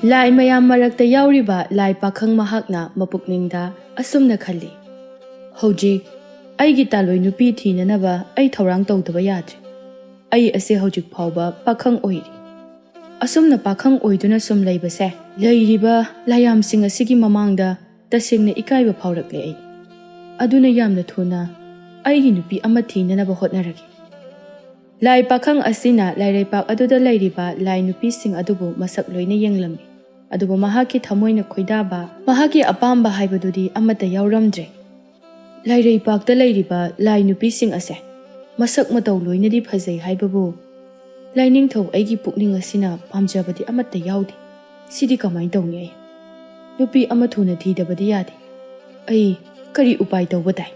ꯂꯥꯏ ꯃꯌꯥꯝ ꯃꯔꯛꯇ ꯌꯥꯎꯔꯤꯕ ꯂꯥꯏ ꯄꯥꯈꯪ ꯃꯍꯥꯛꯅ ꯃꯄꯨꯛꯅꯤꯡꯗ ꯑꯁꯨꯝꯅ ꯈꯜꯂꯤ꯫ ꯍꯧꯖꯤꯛ ꯑꯩꯒꯤ ꯇꯥꯂꯣꯏ ꯅꯨꯄꯤ ꯊꯤꯅꯅꯕ ꯑꯩ ꯊꯧꯔꯥꯡ ꯇꯧꯗꯕ ꯌꯥꯗ꯭ꯔꯦ꯫ ꯑꯩ ꯑꯁꯤ ꯍꯧꯖꯤꯛ ꯐꯥꯎꯕ ꯄꯥꯈꯪ ꯑꯣꯏꯔꯤ꯫ ꯑꯁꯨꯝꯅ ꯄꯥꯈꯪ ꯑꯣꯏꯗꯨꯅ ꯁꯨꯝ ꯂꯩꯕꯁꯦ ꯂꯩꯔꯤꯕ ꯂꯥꯏꯌꯥꯝꯁꯤꯡ ꯑꯁꯤꯒꯤ ꯃꯃꯥꯡꯗ ꯇꯁꯦꯡꯅ ꯏꯀꯥꯏꯕ ꯐꯥꯎꯔꯛꯂꯦ ꯑꯩ꯫ ꯑꯗꯨꯅ ꯌꯥꯝꯅ ꯊꯨꯅ ꯑꯩꯒꯤ ꯅꯨꯄꯤ ꯑꯃ ꯊꯤꯅꯅꯕ ꯍꯣꯠꯅꯔꯒꯦ꯫ ꯂꯥꯏ ꯄꯥꯈꯪ ꯑꯁꯤꯅ ꯂꯥꯏꯔꯩꯄꯥꯛ ꯑꯗꯨꯗ ꯂꯩꯔꯤꯕ ꯂꯥꯏ ꯅꯨꯄꯤꯁꯤꯡ ꯑꯗꯨꯕꯨ ꯃꯁꯛ ꯂꯣꯏꯅ ꯌꯦꯡꯂꯝꯃꯤ꯫ ꯑꯗꯨꯕꯨ ꯃꯍꯥꯛꯀꯤ ꯊꯃꯣꯏꯅ ꯈꯣꯏꯗꯥꯕ, ꯃꯍꯥꯛꯀꯤ ꯑꯄꯥꯝꯕ ꯍꯥꯏꯕꯗꯨꯗꯤ ꯑꯃꯠꯇ ꯌꯥꯎꯔꯝꯗ꯭ꯔꯦ꯫ ꯂꯥꯏꯔꯩꯄꯥꯛꯇ ꯂꯩꯔꯤꯕ ꯂꯥꯏ ꯅꯨꯄꯤꯁꯤꯡ ꯑꯁꯦ ꯃꯁꯛ ꯃꯇꯧ ꯂꯣꯏꯅꯗꯤ ꯐꯖꯩ ꯍꯥꯏꯕꯕꯨ ꯂꯥꯏꯅꯤꯡꯊꯧ ꯑꯩꯒꯤ ꯄꯨꯛꯅꯤꯡ ꯑꯁꯤꯅ ꯄꯥꯝꯖꯕꯗꯤ ꯑꯃꯠꯇ ꯌꯥꯎꯗꯦ꯫ ꯁꯤꯗꯤ ꯀꯃꯥꯏꯅ ꯇꯧꯅꯤ ꯑꯩ? ꯅꯨꯄꯤ ꯑꯃ ꯊꯨꯅ ꯊꯤꯗꯕꯗꯤ ꯌꯥꯗꯦ꯫ ꯑꯩ ꯀꯔꯤ ꯎꯄꯥꯏ ꯇꯧꯕ ꯇꯥꯏ?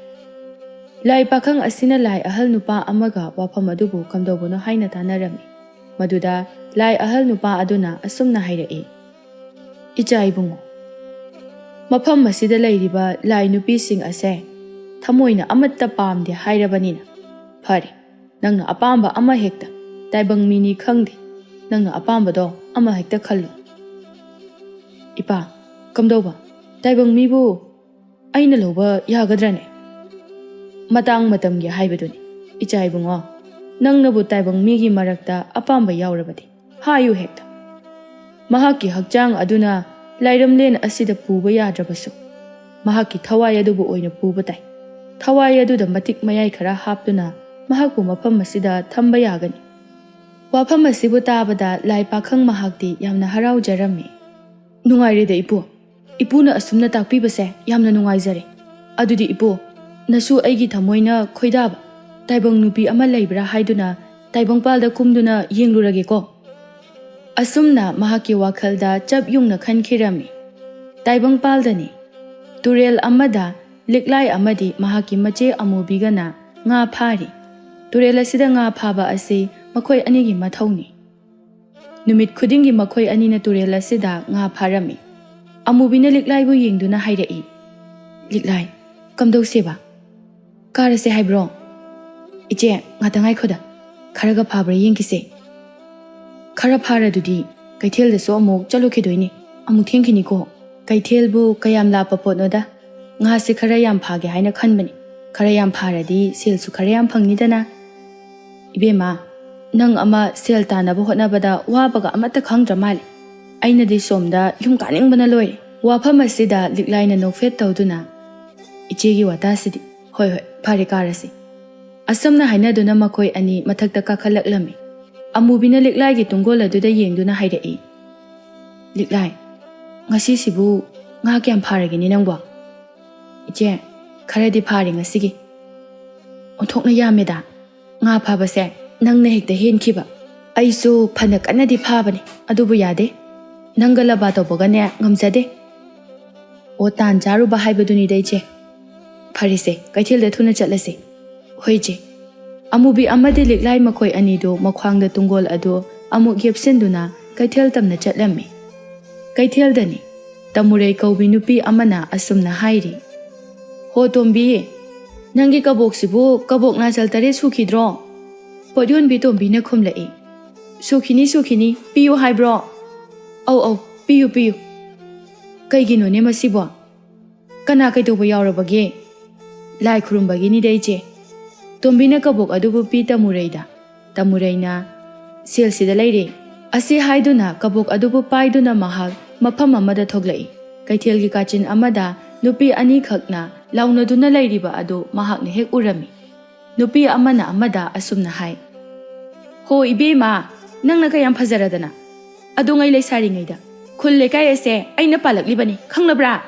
ꯂꯥꯏ ꯄꯥꯈꯪ ꯑꯁꯤꯅ ꯂꯥꯏ ꯑꯍꯜ ꯅꯨꯄꯥ ꯑꯃꯒ ꯋꯥꯐꯝ ꯑꯗꯨꯕꯨ ꯀꯝꯗꯧꯕꯅꯣ ꯍꯥꯏꯅ ꯇꯥꯟꯅꯔꯝꯃꯤ꯫ ꯃꯗꯨꯗ ꯂꯥꯏ ꯑꯍꯜ ꯅꯨꯄꯥ ꯑꯗꯨꯅ ꯑꯁꯨꯝꯅ ꯍꯥꯏꯔꯛꯏ꯫ ꯏꯆꯥ ꯏꯕꯨꯡꯉꯣ, ꯃꯐꯝ ꯑꯁꯤꯗ ꯂꯩꯔꯤꯕ ꯂꯥꯏ ꯅꯨꯄꯤꯁꯤꯡ ꯑꯁꯦ ꯊꯃꯣꯏꯅ ꯑꯃꯠꯇ ꯄꯥꯝꯗꯦ ꯍꯥꯏꯔꯕꯅꯤꯅ ꯐꯔꯦ, ꯅꯪꯅ ꯑꯄꯥꯝꯕ ꯑꯃ ꯍꯦꯛꯇ, ꯇꯥꯏꯕꯪ ꯃꯤꯅꯤ ꯈꯪꯗꯦ, ꯅꯪꯅ ꯑꯄꯥꯝꯕꯗꯣ ꯑꯃ ꯍꯦꯛꯇ ꯈꯜꯂꯨ꯫ ꯏꯄꯥ, ꯀꯝꯗꯧꯕ? ꯇꯥꯏꯕꯪ ꯃꯤꯕꯨ ꯑꯩꯅ ꯂꯧꯕ ꯌꯥꯒꯗ꯭ꯔꯅꯦ? ꯃꯇꯥꯡ ꯃꯇꯝꯒꯤ ꯍꯥꯏꯕꯗꯨꯅꯤ ꯏꯆꯥ ꯏꯕꯨꯡꯉꯣ꯫ ꯅꯪꯅꯕꯨ ꯇꯥꯏꯕꯪ ꯃꯤꯒꯤ ꯃꯔꯛꯇ ꯑꯄꯥꯝꯕ ꯌꯥꯎꯔꯕꯗꯤ ꯍꯥꯏꯌꯨ ꯍꯦꯛꯇ꯫ ꯃꯍꯥꯛꯀꯤ ꯍꯛꯆꯥꯡ ꯑꯗꯨꯅ ꯂꯥꯏꯔꯝꯂꯦꯟ ꯑꯁꯤꯗ ꯄꯨꯕ ꯌꯥꯗ꯭ꯔꯕꯁꯨ ꯃꯍꯥꯛꯀꯤ ꯊꯋꯥꯏ ꯑꯗꯨꯕꯨ ꯑꯣꯏꯅ ꯄꯨꯕ ꯇꯥꯏ꯫ ꯊꯋꯥꯏ ꯑꯗꯨꯗ ꯃꯇꯤꯛ ꯃꯌꯥꯏ ꯈꯔ ꯍꯥꯞꯇꯨꯅ ꯃꯍꯥꯛꯄꯨ ꯃꯐꯝ ꯑꯁꯤꯗ ꯊꯝꯕ ꯌꯥꯒꯅꯤ꯫ ꯋꯥꯐꯝ ꯑꯁꯤꯕꯨ ꯇꯥꯕꯗ ꯂꯥꯏ ꯄꯥꯈꯪ ꯃꯍꯥꯛꯇꯤ ꯌꯥꯝꯅ ꯍꯔꯥꯎꯖꯔꯝꯃꯤ꯫ ꯅꯨꯡꯉꯥꯏꯔꯦꯗ ꯏꯄꯨ, ꯏꯄꯨꯅ ꯑꯁꯨꯝꯅ ꯇꯥꯛꯄꯤꯕꯁꯦ ꯌꯥꯝꯅ ꯅꯨꯡꯉꯥꯏꯖꯔꯦ꯫ ꯑꯗꯨꯗꯤ ꯏꯄꯨ, ꯅꯁꯨ ꯑꯩꯒꯤ ꯊꯃꯣꯏꯅ ꯈꯣꯏꯗꯥꯕ ꯇꯥꯏꯕꯪ ꯅꯨꯄꯤ ꯑꯃ ꯂꯩꯕ꯭ꯔꯥ ꯍꯥꯏꯗꯨꯅ ꯇꯥꯏꯕꯪꯄꯥꯜꯗ ꯀꯨꯝꯗꯨꯅ ꯌꯦꯡꯂꯨꯔꯒꯦꯀꯣ꯫ ꯑꯁꯨꯝꯅ ꯃꯍꯥꯛꯀꯤ ꯋꯥꯈꯜꯗ ꯆꯞ ꯌꯨꯡꯅ ꯈꯟꯈꯤꯔꯝꯃꯤ꯫ ꯇꯥꯏꯕꯪꯄꯥꯜꯗꯅꯤ, ꯇꯨꯔꯦꯜ ꯑꯃꯗ ꯂꯤꯛꯂꯥꯏ ꯑꯃꯗꯤ ꯃꯍꯥꯛꯀꯤ ꯃꯆꯦ ꯑꯃꯨꯕꯤꯒꯅ ꯉꯥ ꯐꯥꯔꯤ꯫ ꯇꯨꯔꯦꯜ ꯑꯁꯤꯗ ꯉꯥ ꯐꯥꯕ ꯑꯁꯤ ꯃꯈꯣꯏ ꯑꯅꯤꯒꯤ ꯃꯊꯧꯅꯤ꯫ ꯅꯨꯃꯤꯠ ꯈꯨꯗꯤꯡꯒꯤ ꯃꯈꯣꯏ ꯑꯅꯤꯅ ꯇꯨꯔꯦꯜ ꯑꯁꯤꯗ ꯉꯥ ꯐꯥꯔꯝꯃꯤ꯫ ꯑꯃꯨꯕꯤꯅ ꯂꯤꯛꯂꯥꯏꯕꯨ ꯌꯦꯡꯗꯨꯅ ꯍꯥꯏꯔꯛꯏ꯫ ꯂꯤꯛꯂꯥꯏ, ꯀꯝꯗꯧꯁꯦꯕ? ꯀꯥꯔꯁꯦ ꯍꯥꯏꯕ꯭ꯔꯣ? ꯏꯆꯦ, ꯉꯥꯛꯇ ꯉꯥꯏꯈꯣꯗ, ꯈꯔꯒ ꯐꯥꯕ꯭ꯔꯥ ꯌꯦꯡꯈꯤꯁꯦ꯫ ꯈꯔ ꯐꯥꯔꯗꯨꯗꯤ ꯀꯩꯊꯦꯜꯗꯁꯨ ꯑꯃꯨꯛ ꯆꯠꯂꯨꯈꯤꯗꯣꯏꯅꯤ, ꯑꯃꯨꯛ ꯊꯦꯡꯈꯤꯅꯤꯀꯣ꯫ ꯀꯩꯊꯦꯜꯕꯨ ꯀꯌꯥꯝ ꯂꯥꯞꯄ ꯄꯣꯠꯅꯣꯗ? ꯉꯥꯁꯦ ꯈꯔ ꯌꯥꯝ ꯐꯥꯒꯦ ꯍꯥꯏꯅ ꯈꯟꯕꯅꯤ꯫ ꯈꯔ ꯌꯥꯝ ꯐꯥꯔꯗꯤ ꯁꯦꯜꯁꯨꯈꯔ ꯌꯥꯝ ꯐꯪꯅꯤꯗꯅ꯫ ꯏꯕꯦꯝꯃ, ꯅꯪ ꯑꯃ ꯁꯦꯜ ꯇꯥꯟꯅꯕ ꯍꯣꯠꯅꯕꯗ ꯋꯥꯕꯒ ꯑꯃꯠꯇ ꯈꯪꯗ꯭ꯔ ꯃꯥꯜꯂꯦ꯫ ꯑꯩꯅꯗꯤ ꯁꯣꯝꯗ ꯌꯨꯝ ꯀꯥꯅꯤꯡꯕꯅ ꯂꯣꯏꯔꯦ꯫ ꯋꯥꯐꯝ ꯑꯁꯤꯗ ꯂꯤꯛꯂꯥꯏꯅ ꯅꯣꯛꯐꯦꯠ ꯇꯧꯗꯨꯅ ꯏꯆꯦꯒꯤ ꯋꯥꯇꯥꯁꯤꯗꯤ ꯍꯣꯏ ꯍꯣꯏ ꯐꯔꯦ, ꯀꯥꯔꯁꯤ꯫ ꯑꯁꯨꯝꯅ ꯍꯥꯏꯅꯗꯨꯅ ꯃꯈꯣꯏ ꯑꯅꯤ ꯃꯊꯛꯇ ꯀꯥꯈꯠꯂꯛꯂꯝꯃꯤ꯫ ꯑꯃꯨꯕꯤꯅ ꯂꯤꯛꯂꯥꯏꯒꯤ ꯇꯨꯡꯒꯣꯜ ꯑꯗꯨꯗ ꯌꯦꯡꯗꯨꯅ ꯍꯥꯏꯔꯛꯏ꯫ ꯂꯤꯛꯂꯥꯏ, ꯉꯁꯤꯁꯤꯕꯨ ꯉꯥ ꯀꯌꯥꯝ ꯐꯥꯔꯒꯦꯅꯦ ꯅꯪꯕꯣ? ꯏꯆꯦ, ꯈꯔꯗꯤ ꯐꯥꯔꯦ ꯉꯁꯤꯒꯤ꯫ ꯑꯣꯟꯊꯣꯛꯅ ꯌꯥꯝꯃꯦꯗ꯫ ꯉꯥ ꯐꯥꯕꯁꯦ ꯅꯪꯅ ꯍꯦꯛꯇ ꯍꯦꯟꯈꯤꯕ꯫ ꯑꯩꯁꯨ ꯐꯅ ꯀꯟꯅꯗꯤ ꯐꯥꯕꯅꯤ, ꯑꯗꯨꯕꯨ ꯌꯥꯗꯦ꯫ ꯅꯪꯒ ꯂꯕꯥ ꯇꯧꯕꯒꯅꯦ ꯉꯝꯖꯗꯦ꯫ ꯑꯣ, ꯇꯥꯟ ꯆꯥꯔꯨꯕ ꯍꯥꯏꯕꯗꯨꯅꯤꯗ ꯏꯆꯦ꯫ ꯐꯔꯦꯁꯦ, ꯀꯩꯊꯦꯜꯗ ꯊꯨꯅ ꯆꯠꯂꯁꯤ꯫ ꯍꯣꯏ ꯏꯆꯦ꯫ ꯑꯃꯨꯕꯤ ꯑꯃꯗꯤ ꯂꯤꯛꯂꯥꯏ ꯃꯈꯣꯏ ꯑꯅꯤꯗꯨ ꯃꯈ꯭ꯋꯥꯡꯗ ꯇꯨꯡꯒꯣꯜ ꯑꯗꯨ ꯑꯃꯨꯛ ꯌꯦꯞꯁꯤꯟꯗꯨꯅ ꯀꯩꯊꯦꯜ ꯇꯝꯅ ꯆꯠꯂꯝꯃꯤ꯫ ꯀꯩꯊꯦꯜꯗꯅꯤ, ꯇꯃꯨꯔꯩ ꯀꯧꯕꯤ ꯅꯨꯄꯤ ꯑꯃꯅ ꯑꯁꯨꯝꯅ ꯍꯥꯏꯔꯤ꯫ ꯍꯣ ꯇꯣꯝꯕꯤ, ꯅꯪꯒꯤ ꯀꯕꯣꯛꯁꯤꯕꯨ ꯀꯕꯣꯛ ꯅꯥꯆꯜ 3 ꯁꯨꯈꯤꯗ꯭ꯔꯣ? ꯄꯣꯠꯌꯣꯟꯕꯤ ꯇꯣꯝꯕꯤꯅ ꯈꯨꯝꯂꯛꯏ꯫ ꯁꯨꯈꯤꯅꯤ ꯁꯨꯈꯤꯅꯤ, ꯄꯤꯌꯨ ꯍꯥꯏꯕ꯭ꯔꯣ? ꯑꯧ ꯄꯤꯌꯨ ꯄꯤꯌꯨ꯫ ꯀꯩꯒꯤꯅꯣꯅꯦ ꯃꯁꯤꯕꯣ? ꯀꯅꯥ ꯀꯩꯗꯧꯕ ꯌꯥꯎꯔꯕꯒꯦ? ꯂꯥꯏ ꯈꯨꯔꯨꯝꯕꯒꯤꯅꯤꯗ ꯏꯆꯦ꯫ ꯇꯣꯝꯕꯤꯅ ꯀꯕꯣꯛ ꯑꯗꯨꯕꯨ ꯄꯤ ꯇꯃꯨꯔꯩꯗ꯫ ꯇꯃꯨꯔꯩꯅ ꯁꯦꯜꯁꯤꯗ ꯂꯩꯔꯦ ꯑꯁꯤ ꯍꯥꯏꯗꯨꯅ ꯀꯕꯣꯛ ꯑꯗꯨꯕꯨ ꯄꯥꯏꯗꯨꯅ ꯃꯍꯥꯛ ꯃꯐꯝ ꯑꯃꯗ ꯊꯣꯛꯂꯛꯏ꯫ ꯀꯩꯊꯦꯜꯒꯤ ꯀꯥꯆꯤꯟ ꯑꯃꯗ ꯅꯨꯄꯤ ꯑꯅꯤꯈꯛꯅ ꯂꯥꯎꯅꯗꯨꯅ ꯂꯩꯔꯤꯕ ꯑꯗꯨ ꯃꯍꯥꯛꯅ ꯍꯦꯛ ꯎꯔꯝꯃꯤ꯫ ꯅꯨꯄꯤ ꯑꯃꯅ ꯑꯃꯗ ꯑꯁꯨꯝꯅ ꯍꯥꯏ꯫ ꯍꯣ ꯏꯕꯦꯝꯃ, ꯅꯪꯅ ꯀꯌꯥꯝ ꯐꯖꯔꯗꯅ! ꯑꯗꯨꯉꯩ ꯂꯩꯁꯥꯔꯤꯉꯩꯗ ꯈꯨꯜ ꯂꯩꯀꯥꯏ ꯑꯁꯦ ꯑꯩꯅ ꯄꯥꯜꯂꯛꯂꯤꯕꯅꯤ, ꯈꯪꯂꯕ꯭ꯔꯥ?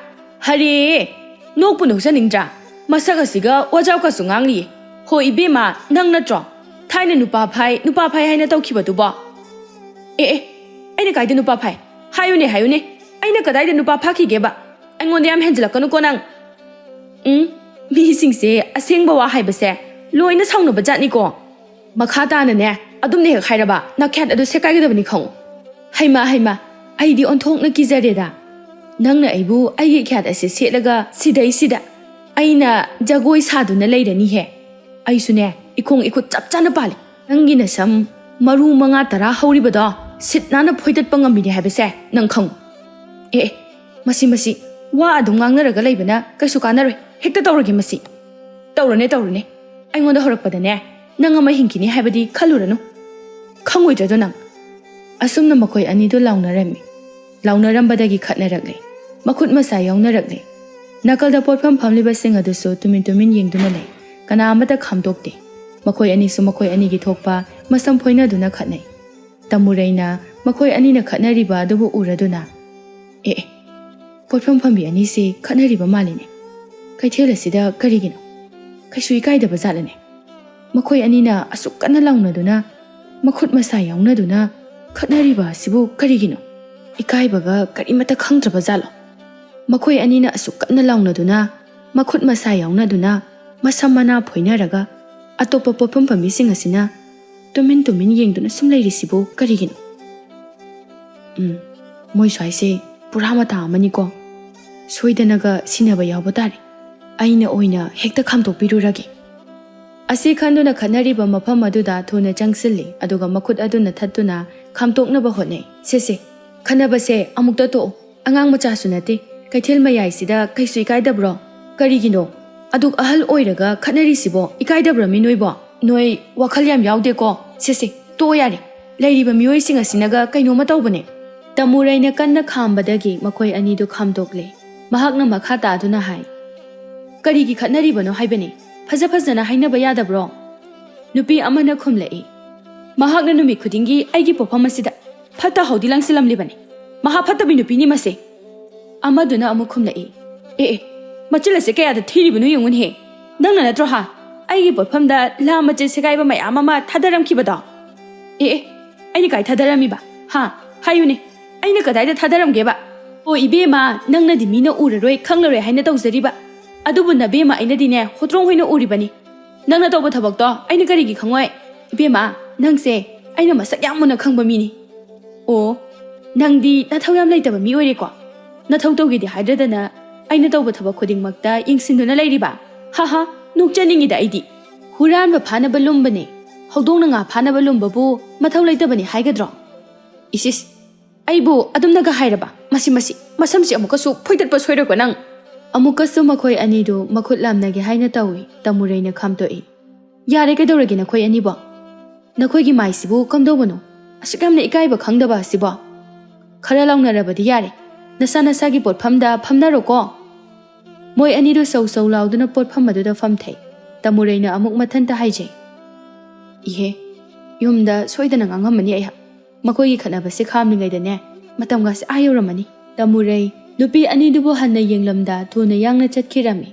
ꯍꯔꯦ, ꯅꯣꯛꯄꯨ ꯅꯣꯛꯆꯅꯤꯡꯗ꯭ꯔꯥ? ꯃꯁꯛ ꯑꯁꯤꯒ ꯋꯥꯖꯥꯎꯀꯁꯨ ꯉꯥꯡꯂꯤꯌꯦ꯫ ꯍꯣ ꯏꯕꯦꯝꯃ, ꯅꯪ ꯅꯠꯇ꯭ꯔꯣ ꯊꯥꯏꯅ ꯅꯨꯄꯥ ꯐꯥꯏ ꯍꯥꯏꯅ ꯇꯧꯈꯤꯕꯗꯨꯕꯣ? ꯑꯦ, ꯑꯩꯅ ꯀꯥꯏꯗ ꯅꯨꯄꯥ ꯐꯥꯏ? ꯍꯥꯏꯌꯨꯅꯦ ꯍꯥꯏꯌꯨꯅꯦ, ꯑꯩꯅ ꯀꯗꯥꯏꯗ ꯅꯨꯄꯥ ꯐꯥꯈꯤꯒꯦꯕ? ꯑꯩꯉꯣꯟꯗ ꯌꯥꯝ ꯍꯦꯟꯖꯤꯜꯂꯛꯀꯅꯨꯀꯣ ꯅꯪ꯫ ꯃꯤꯁꯤꯡꯁꯦ ꯑꯁꯦꯡꯕ ꯋꯥ ꯍꯥꯏꯕꯁꯦ ꯂꯣꯏꯅ ꯁꯥꯎꯅꯕ ꯖꯥꯠꯅꯤꯀꯣ꯫ ꯃꯈꯥ ꯇꯥꯅꯅꯦ ꯑꯗꯨꯝꯅ ꯍꯦꯛ ꯍꯥꯏꯔꯕ ꯅꯥꯈ꯭ꯌꯥꯠ ꯑꯗꯨ ꯁꯦꯠꯀꯥꯏꯒꯗꯕꯅꯤ ꯈꯪꯉꯨ꯫ ꯍꯩꯃꯥ, ꯑꯩꯗꯤ ꯑꯣꯟꯊꯣꯛꯅ ꯀꯤꯖꯔꯦꯗ꯫ ꯅꯪꯅ ꯑꯩꯕꯨ ꯑꯩꯒꯤ ꯏꯈ꯭ꯌꯥꯠ ꯑꯁꯤ ꯁꯦꯠꯂꯒ ꯁꯤꯗꯩꯁꯤꯗ ꯑꯩꯅ ꯖꯒꯣꯏ ꯁꯥꯗꯨꯅ ꯂꯩꯔꯅꯤꯍꯦ꯫ ꯑꯩꯁꯨꯅꯦ ꯏꯈꯣꯡ ꯏꯈꯨꯠ ꯆꯞ ꯆꯥꯅ ꯄꯥꯜꯂꯤ꯫ ꯅꯪꯒꯤ ꯅꯁꯝ ꯃꯔꯨ 5-10 ꯍꯧꯔꯤꯕꯗꯣ ꯁꯤꯠ ꯅꯥꯟꯅ ꯐꯣꯏꯗꯠꯄ ꯉꯝꯃꯤꯅꯦ ꯍꯥꯏꯕꯁꯦ ꯅꯪ ꯈꯪꯉꯨ꯫ ꯑꯦ ꯃꯁꯤ ꯋꯥ ꯑꯗꯨꯝ ꯉꯥꯡꯅꯔꯒ ꯂꯩꯕꯅ ꯀꯩꯁꯨ ꯀꯥꯟꯅꯔꯣꯏ ꯍꯦꯛꯇ ꯇꯧꯔꯒꯦ ꯃꯁꯤ ꯇꯧꯔꯅꯦ ꯑꯩꯉꯣꯟꯗ ꯍꯧꯔꯛꯄꯗꯅꯦ ꯅꯪ ꯑꯃ ꯍꯤꯡꯈꯤꯅꯤ ꯍꯥꯏꯕꯗꯤ ꯈꯜꯂꯨꯔꯅꯨ ꯈꯪꯉꯣꯏꯗ꯭ꯔꯗꯣ ꯅꯪ ꯑꯁꯨꯝꯅ ꯃꯈꯣꯏ ꯑꯅꯤꯗꯨ ꯂꯥꯎꯅꯔꯝꯃꯤ ꯂꯥꯎꯅꯔꯝꯕꯗꯒꯤ ꯈꯠꯅꯔꯛꯂꯦ ꯃꯈꯨꯠ ꯃꯁꯥ ꯌꯥꯎꯅꯔꯛꯂꯦ ꯅꯥꯀꯜꯗ ꯄꯣꯠꯐꯝ ꯐꯝꯂꯤꯕꯁꯤꯡ ꯑꯗꯨꯁꯨ ꯇꯨꯃꯤꯟ ꯌꯦꯡꯗꯨꯅ ꯂꯩ ꯀꯅꯥ ꯑꯃꯠꯇ ꯈꯥꯝꯗꯣꯛꯇꯦ ꯃꯈꯣꯏ ꯑꯅꯤꯁꯨ ꯃꯈꯣꯏ ꯑꯅꯤꯒꯤ ꯊꯣꯛꯄ ꯃꯁꯝ ꯐꯣꯏꯅꯗꯨꯅ ꯈꯠꯅꯩ ꯇꯃꯨꯔꯩꯅ ꯃꯈꯣꯏ ꯑꯅꯤꯅ ꯈꯠꯅꯔꯤꯕ ꯑꯗꯨꯕꯨ ꯎꯔꯗꯨꯅ ꯑꯦ ꯄꯣꯠꯐꯝ ꯐꯝꯕꯤ ꯑꯅꯤꯁꯤ ꯈꯠꯅꯔꯤꯕ ꯃꯥꯜꯂꯤꯅꯦ ꯀꯩꯊꯦꯜ ꯑꯁꯤꯗ ꯀꯔꯤꯒꯤꯅꯣ ꯀꯩꯁꯨ ꯏꯀꯥꯏꯗꯕ ꯖꯥꯠꯂꯅꯦ ꯃꯈꯣꯏ ꯑꯅꯤꯅ ꯑꯁꯨꯛ ꯀꯟꯅ ꯂꯥꯎꯅꯗꯨꯅ ꯃꯈꯨꯠ ꯃꯁꯥ ꯌꯥꯎꯅꯗꯨꯅ ꯈꯠꯅꯔꯤꯕ ꯑꯁꯤꯕꯨ ꯀꯔꯤꯒꯤꯅꯣ ꯏꯀꯥꯏꯕꯒ ꯀꯔꯤꯃꯠꯇ ꯈꯪꯗ꯭ꯔꯕ ꯖꯥꯠꯂꯣ ꯃꯈꯣꯏ ꯑꯅꯤꯅ ꯑꯁꯨꯛ ꯀꯟꯅ ꯂꯥꯎꯅꯗꯨꯅ ꯃꯈꯨꯠ ꯃꯁꯥ ꯌꯥꯎꯅꯗꯨꯅ ꯃꯁꯝ ꯃꯅꯥ ꯐꯣꯏꯅꯔꯒ ꯑꯇꯣꯞꯄ ꯄꯣꯠꯐꯝ ꯐꯝꯕꯤꯁꯤꯡ ꯑꯁꯤꯅ ꯇꯨꯃꯤꯟ ꯌꯦꯡꯗꯨꯅ ꯁꯨꯝ ꯂꯩꯔꯤꯁꯤꯕꯨ ꯀꯔꯤꯒꯤꯅꯣ ꯃꯣꯏ ꯁ꯭ꯋꯥꯏꯁꯦ ꯄꯨꯔꯥ ꯃꯇꯥ ꯑꯃꯅꯤꯀꯣ ꯁꯣꯏꯗꯅꯒ ꯁꯤꯟꯅꯕ ꯌꯥꯎꯕ ꯇꯥꯔꯦ ꯑꯩꯅ ꯑꯣꯏꯅ ꯍꯦꯛꯇ ꯈꯥꯝꯗꯣꯛꯄꯤꯔꯨꯔꯒꯦ ꯑꯁꯤ ꯈꯟꯗꯨꯅ ꯈꯠꯅꯔꯤꯕ ꯃꯐꯝ ꯑꯗꯨꯗ ꯊꯨꯅ ꯆꯪꯁꯤꯜꯂꯤ ꯑꯗꯨꯒ ꯃꯈꯨꯠ ꯑꯗꯨꯅ ꯊꯠꯇꯨꯅ ꯈꯥꯝꯗꯣꯛꯅꯕ ꯍꯣꯠꯅꯩ ꯁꯦ ꯈꯟꯅꯕꯁꯦ ꯑꯃꯨꯛꯇ ꯇꯣꯛꯑꯣ ꯑꯉꯥꯡ ꯃꯆꯥꯁꯨ ꯅꯠꯇꯦ ꯀꯩꯊꯦꯜ ꯃꯌꯥꯏꯁꯤꯗ ꯀꯩꯁꯨ ꯏꯀꯥꯏꯗꯕ꯭ꯔꯣ ꯀꯔꯤꯒꯤꯅꯣ ꯑꯗꯨꯛ ꯑꯍꯜ ꯑꯣꯏꯔꯒ ꯈꯠꯅꯔꯤꯁꯤꯕꯣ ꯏꯀꯥꯏꯗꯕ꯭ꯔꯃꯤ ꯅꯣꯏꯕꯣ ꯅꯣꯏ ꯋꯥꯈꯜ ꯌꯥꯝ ꯌꯥꯎꯗꯦꯀꯣ ꯁꯦ ꯇꯣꯛꯑꯣ ꯌꯥꯔꯦ ꯂꯩꯔꯤꯕ ꯃꯤꯑꯣꯏꯁꯤꯡ ꯑꯁꯤꯅꯒ ꯀꯩꯅꯣꯝꯃ ꯇꯧꯕꯅꯦ ꯇꯃꯨꯔꯩꯅ ꯀꯟꯅ ꯈꯥꯝꯕꯗꯒꯤ ꯃꯈꯣꯏ ꯑꯅꯤꯗꯨ ꯈꯥꯝꯗꯣꯛꯂꯦ ꯃꯍꯥꯛꯅ ꯃꯈꯥ ꯇꯥꯗꯨꯅ ꯍꯥꯏ ꯀꯔꯤꯒꯤ ꯈꯠꯅꯔꯤꯕꯅꯣ ꯍꯥꯏꯕꯅꯤ ꯐꯖꯅ ꯍꯥꯏꯅꯕ ꯌꯥꯗꯕ꯭ꯔꯣ ꯅꯨꯄꯤ ꯑꯃꯅ ꯈꯨꯝꯂꯛꯏ ꯃꯍꯥꯛꯅ ꯅꯨꯃꯤꯠ ꯈꯨꯗꯤꯡꯒꯤ ꯑꯩꯒꯤ ꯄꯣꯠꯐꯝ ꯑꯁꯤꯗ ꯐꯠꯇ ꯍꯥꯎꯗꯤ ꯂꯪꯁꯤꯜꯂꯝꯂꯤꯕꯅꯤ ꯃꯍꯥꯛ ꯐꯠꯇꯕꯤ ꯅꯨꯄꯤꯅꯤ ꯃꯁꯦ ꯑꯃꯗꯨꯅ ꯑꯃꯨꯛ ꯈꯨꯝꯂꯛꯏ ꯑꯦ ꯃꯆꯤꯜ ꯑꯁꯦ ꯀꯌꯥꯗ ꯊꯤꯔꯤꯕꯅꯣ ꯌꯦꯡꯉꯨꯅꯦꯍꯦ ꯅꯪꯅ ꯅꯠꯇ꯭ꯔꯣ ꯑꯩꯒꯤ ꯄꯣꯠꯐꯝꯗ ꯂꯥ ꯃꯆꯦꯠ ꯁꯦꯒꯥꯏꯕ ꯃꯌꯥꯝ ꯑꯃ ꯊꯥꯗꯔꯝꯈꯤꯕꯗꯣ ꯑꯩꯅ ꯀꯥꯏ ꯊꯥꯗꯔꯝꯃꯤꯕ ꯍꯥꯏꯌꯨꯅꯦ ꯑꯩꯅ ꯀꯗꯥꯏꯗ ꯊꯥꯗꯔꯝꯒꯦꯕ ꯑꯣ ꯏꯕꯦꯝꯃ ꯅꯪꯅꯗꯤ ꯃꯤꯅ ꯎꯔꯔꯣꯏ ꯈꯪꯂꯔꯣꯏ ꯍꯥꯏꯅ ꯇꯧꯖꯔꯤꯕ ꯑꯗꯨꯕꯨ ꯅꯕꯦꯝꯃ ꯑꯩꯅꯗꯤꯅꯦ ꯍꯣꯇ꯭ꯔꯣꯡ ꯍꯣꯏꯅ ꯎꯔꯤꯕꯅꯤ ꯅꯪꯅ ꯇꯧꯕ ꯊꯕꯛꯇꯣ ꯑꯩꯅ ꯀꯔꯤꯒꯤ ꯈꯪꯉꯣꯏ ꯏꯕꯦꯝꯃ ꯅꯪꯁꯦ ꯑꯩꯅ ꯃꯁꯛ ꯌꯥꯝ ꯃꯨꯟꯅ ꯈꯪꯕ ꯃꯤꯅꯤ ꯑꯣ ꯅꯪꯗꯤ ꯅꯊꯧ ꯌꯥꯝ ꯂꯩꯇꯕ ꯃꯤ ꯑꯣꯏꯔꯦꯀꯣ ꯅꯊꯧ ꯇꯧꯒꯦꯗꯤ ꯍꯥꯏꯗ꯭ꯔꯗꯅ ꯑꯩꯅ ꯇꯧꯕ ꯊꯕꯛ ꯈꯨꯗꯤꯡꯃꯛꯇ ꯌꯦꯡꯁꯤꯟꯗꯨꯅ ꯂꯩꯔꯤꯕ ꯅꯣꯛꯆꯅꯤꯡꯉꯤꯗ ꯑꯩꯗꯤ ꯍꯨꯔꯥꯟꯕ ꯐꯥꯅꯕ ꯂꯨꯝꯕꯅꯦ ꯍꯧꯗꯣꯡꯅ ꯉꯥ ꯐꯥꯅꯕ ꯂꯨꯝꯕꯕꯨ ꯃꯊꯧ ꯂꯩꯇꯕꯅꯤ ꯍꯥꯏꯒꯗ꯭ꯔꯣ ꯏꯁꯤꯁ ꯑꯩꯕꯨ ꯑꯗꯨꯝꯅꯒ ꯍꯥꯏꯔꯕ ꯃꯁꯝꯁꯤ ꯑꯃꯨꯛꯀꯁꯨ ꯐꯣꯏꯗꯠꯄ ꯁꯣꯏꯔꯣꯏꯀꯣ ꯅꯪ ꯑꯃꯨꯛꯀꯁꯨ ꯃꯈꯣꯏ ꯑꯅꯤꯗꯨ ꯃꯈꯨꯠ ꯂꯥꯝꯅꯒꯦ ꯍꯥꯏꯅ ꯇꯧꯏ ꯇꯃꯨꯔꯩꯅ ꯈꯥꯝꯇꯣꯛꯏ ꯌꯥꯔꯦ ꯀꯩꯗꯧꯔꯒꯦ ꯅꯈꯣꯏ ꯑꯅꯤꯕꯣ ꯅꯈꯣꯏꯒꯤ ꯃꯥꯏꯁꯤꯕꯨ ꯀꯝꯗꯧꯕꯅꯣ ꯑꯁꯨꯛ ꯌꯥꯝꯅ ꯏꯀꯥꯏꯕ ꯈꯪꯗꯕ ꯑꯁꯤꯕꯣ ꯈꯔ ꯂꯥꯎꯅꯔꯕꯗꯤ ꯌꯥꯔꯦ ꯅꯁꯥꯒꯤ ꯄꯣꯠꯐꯝꯗ ꯐꯝꯅꯔꯣꯀꯣ ꯃꯣꯏ ꯑꯅꯤꯗꯨ ꯁꯧ ꯂꯥꯎꯗꯨꯅ ꯄꯣꯠꯐꯝ ꯑꯗꯨꯗ ꯐꯝꯊꯩ ꯇꯃꯨꯔꯩꯅ ꯑꯃꯨꯛ ꯃꯊꯟꯇ ꯍꯥꯏꯖꯩ ꯏꯍꯦ ꯌꯨꯝꯗ ꯁꯣꯏꯗꯅ ꯉꯥꯡꯉꯝꯃꯅꯤ ꯑꯩꯍꯥꯛ ꯃꯈꯣꯏꯒꯤ ꯈꯠꯅꯕꯁꯦ ꯈꯥꯝꯂꯤꯉꯩꯗꯅꯦ ꯃꯇꯝꯒꯁꯦ ꯌꯧꯔꯝꯃꯅꯤ ꯇꯃꯨꯔꯩ ꯅꯨꯄꯤ ꯑꯅꯤꯗꯨꯕꯨ ꯍꯟꯅ ꯌꯦꯡꯂꯝꯗ ꯊꯨꯅ ꯌꯥꯡꯅ ꯆꯠꯈꯤꯔꯝꯃꯤ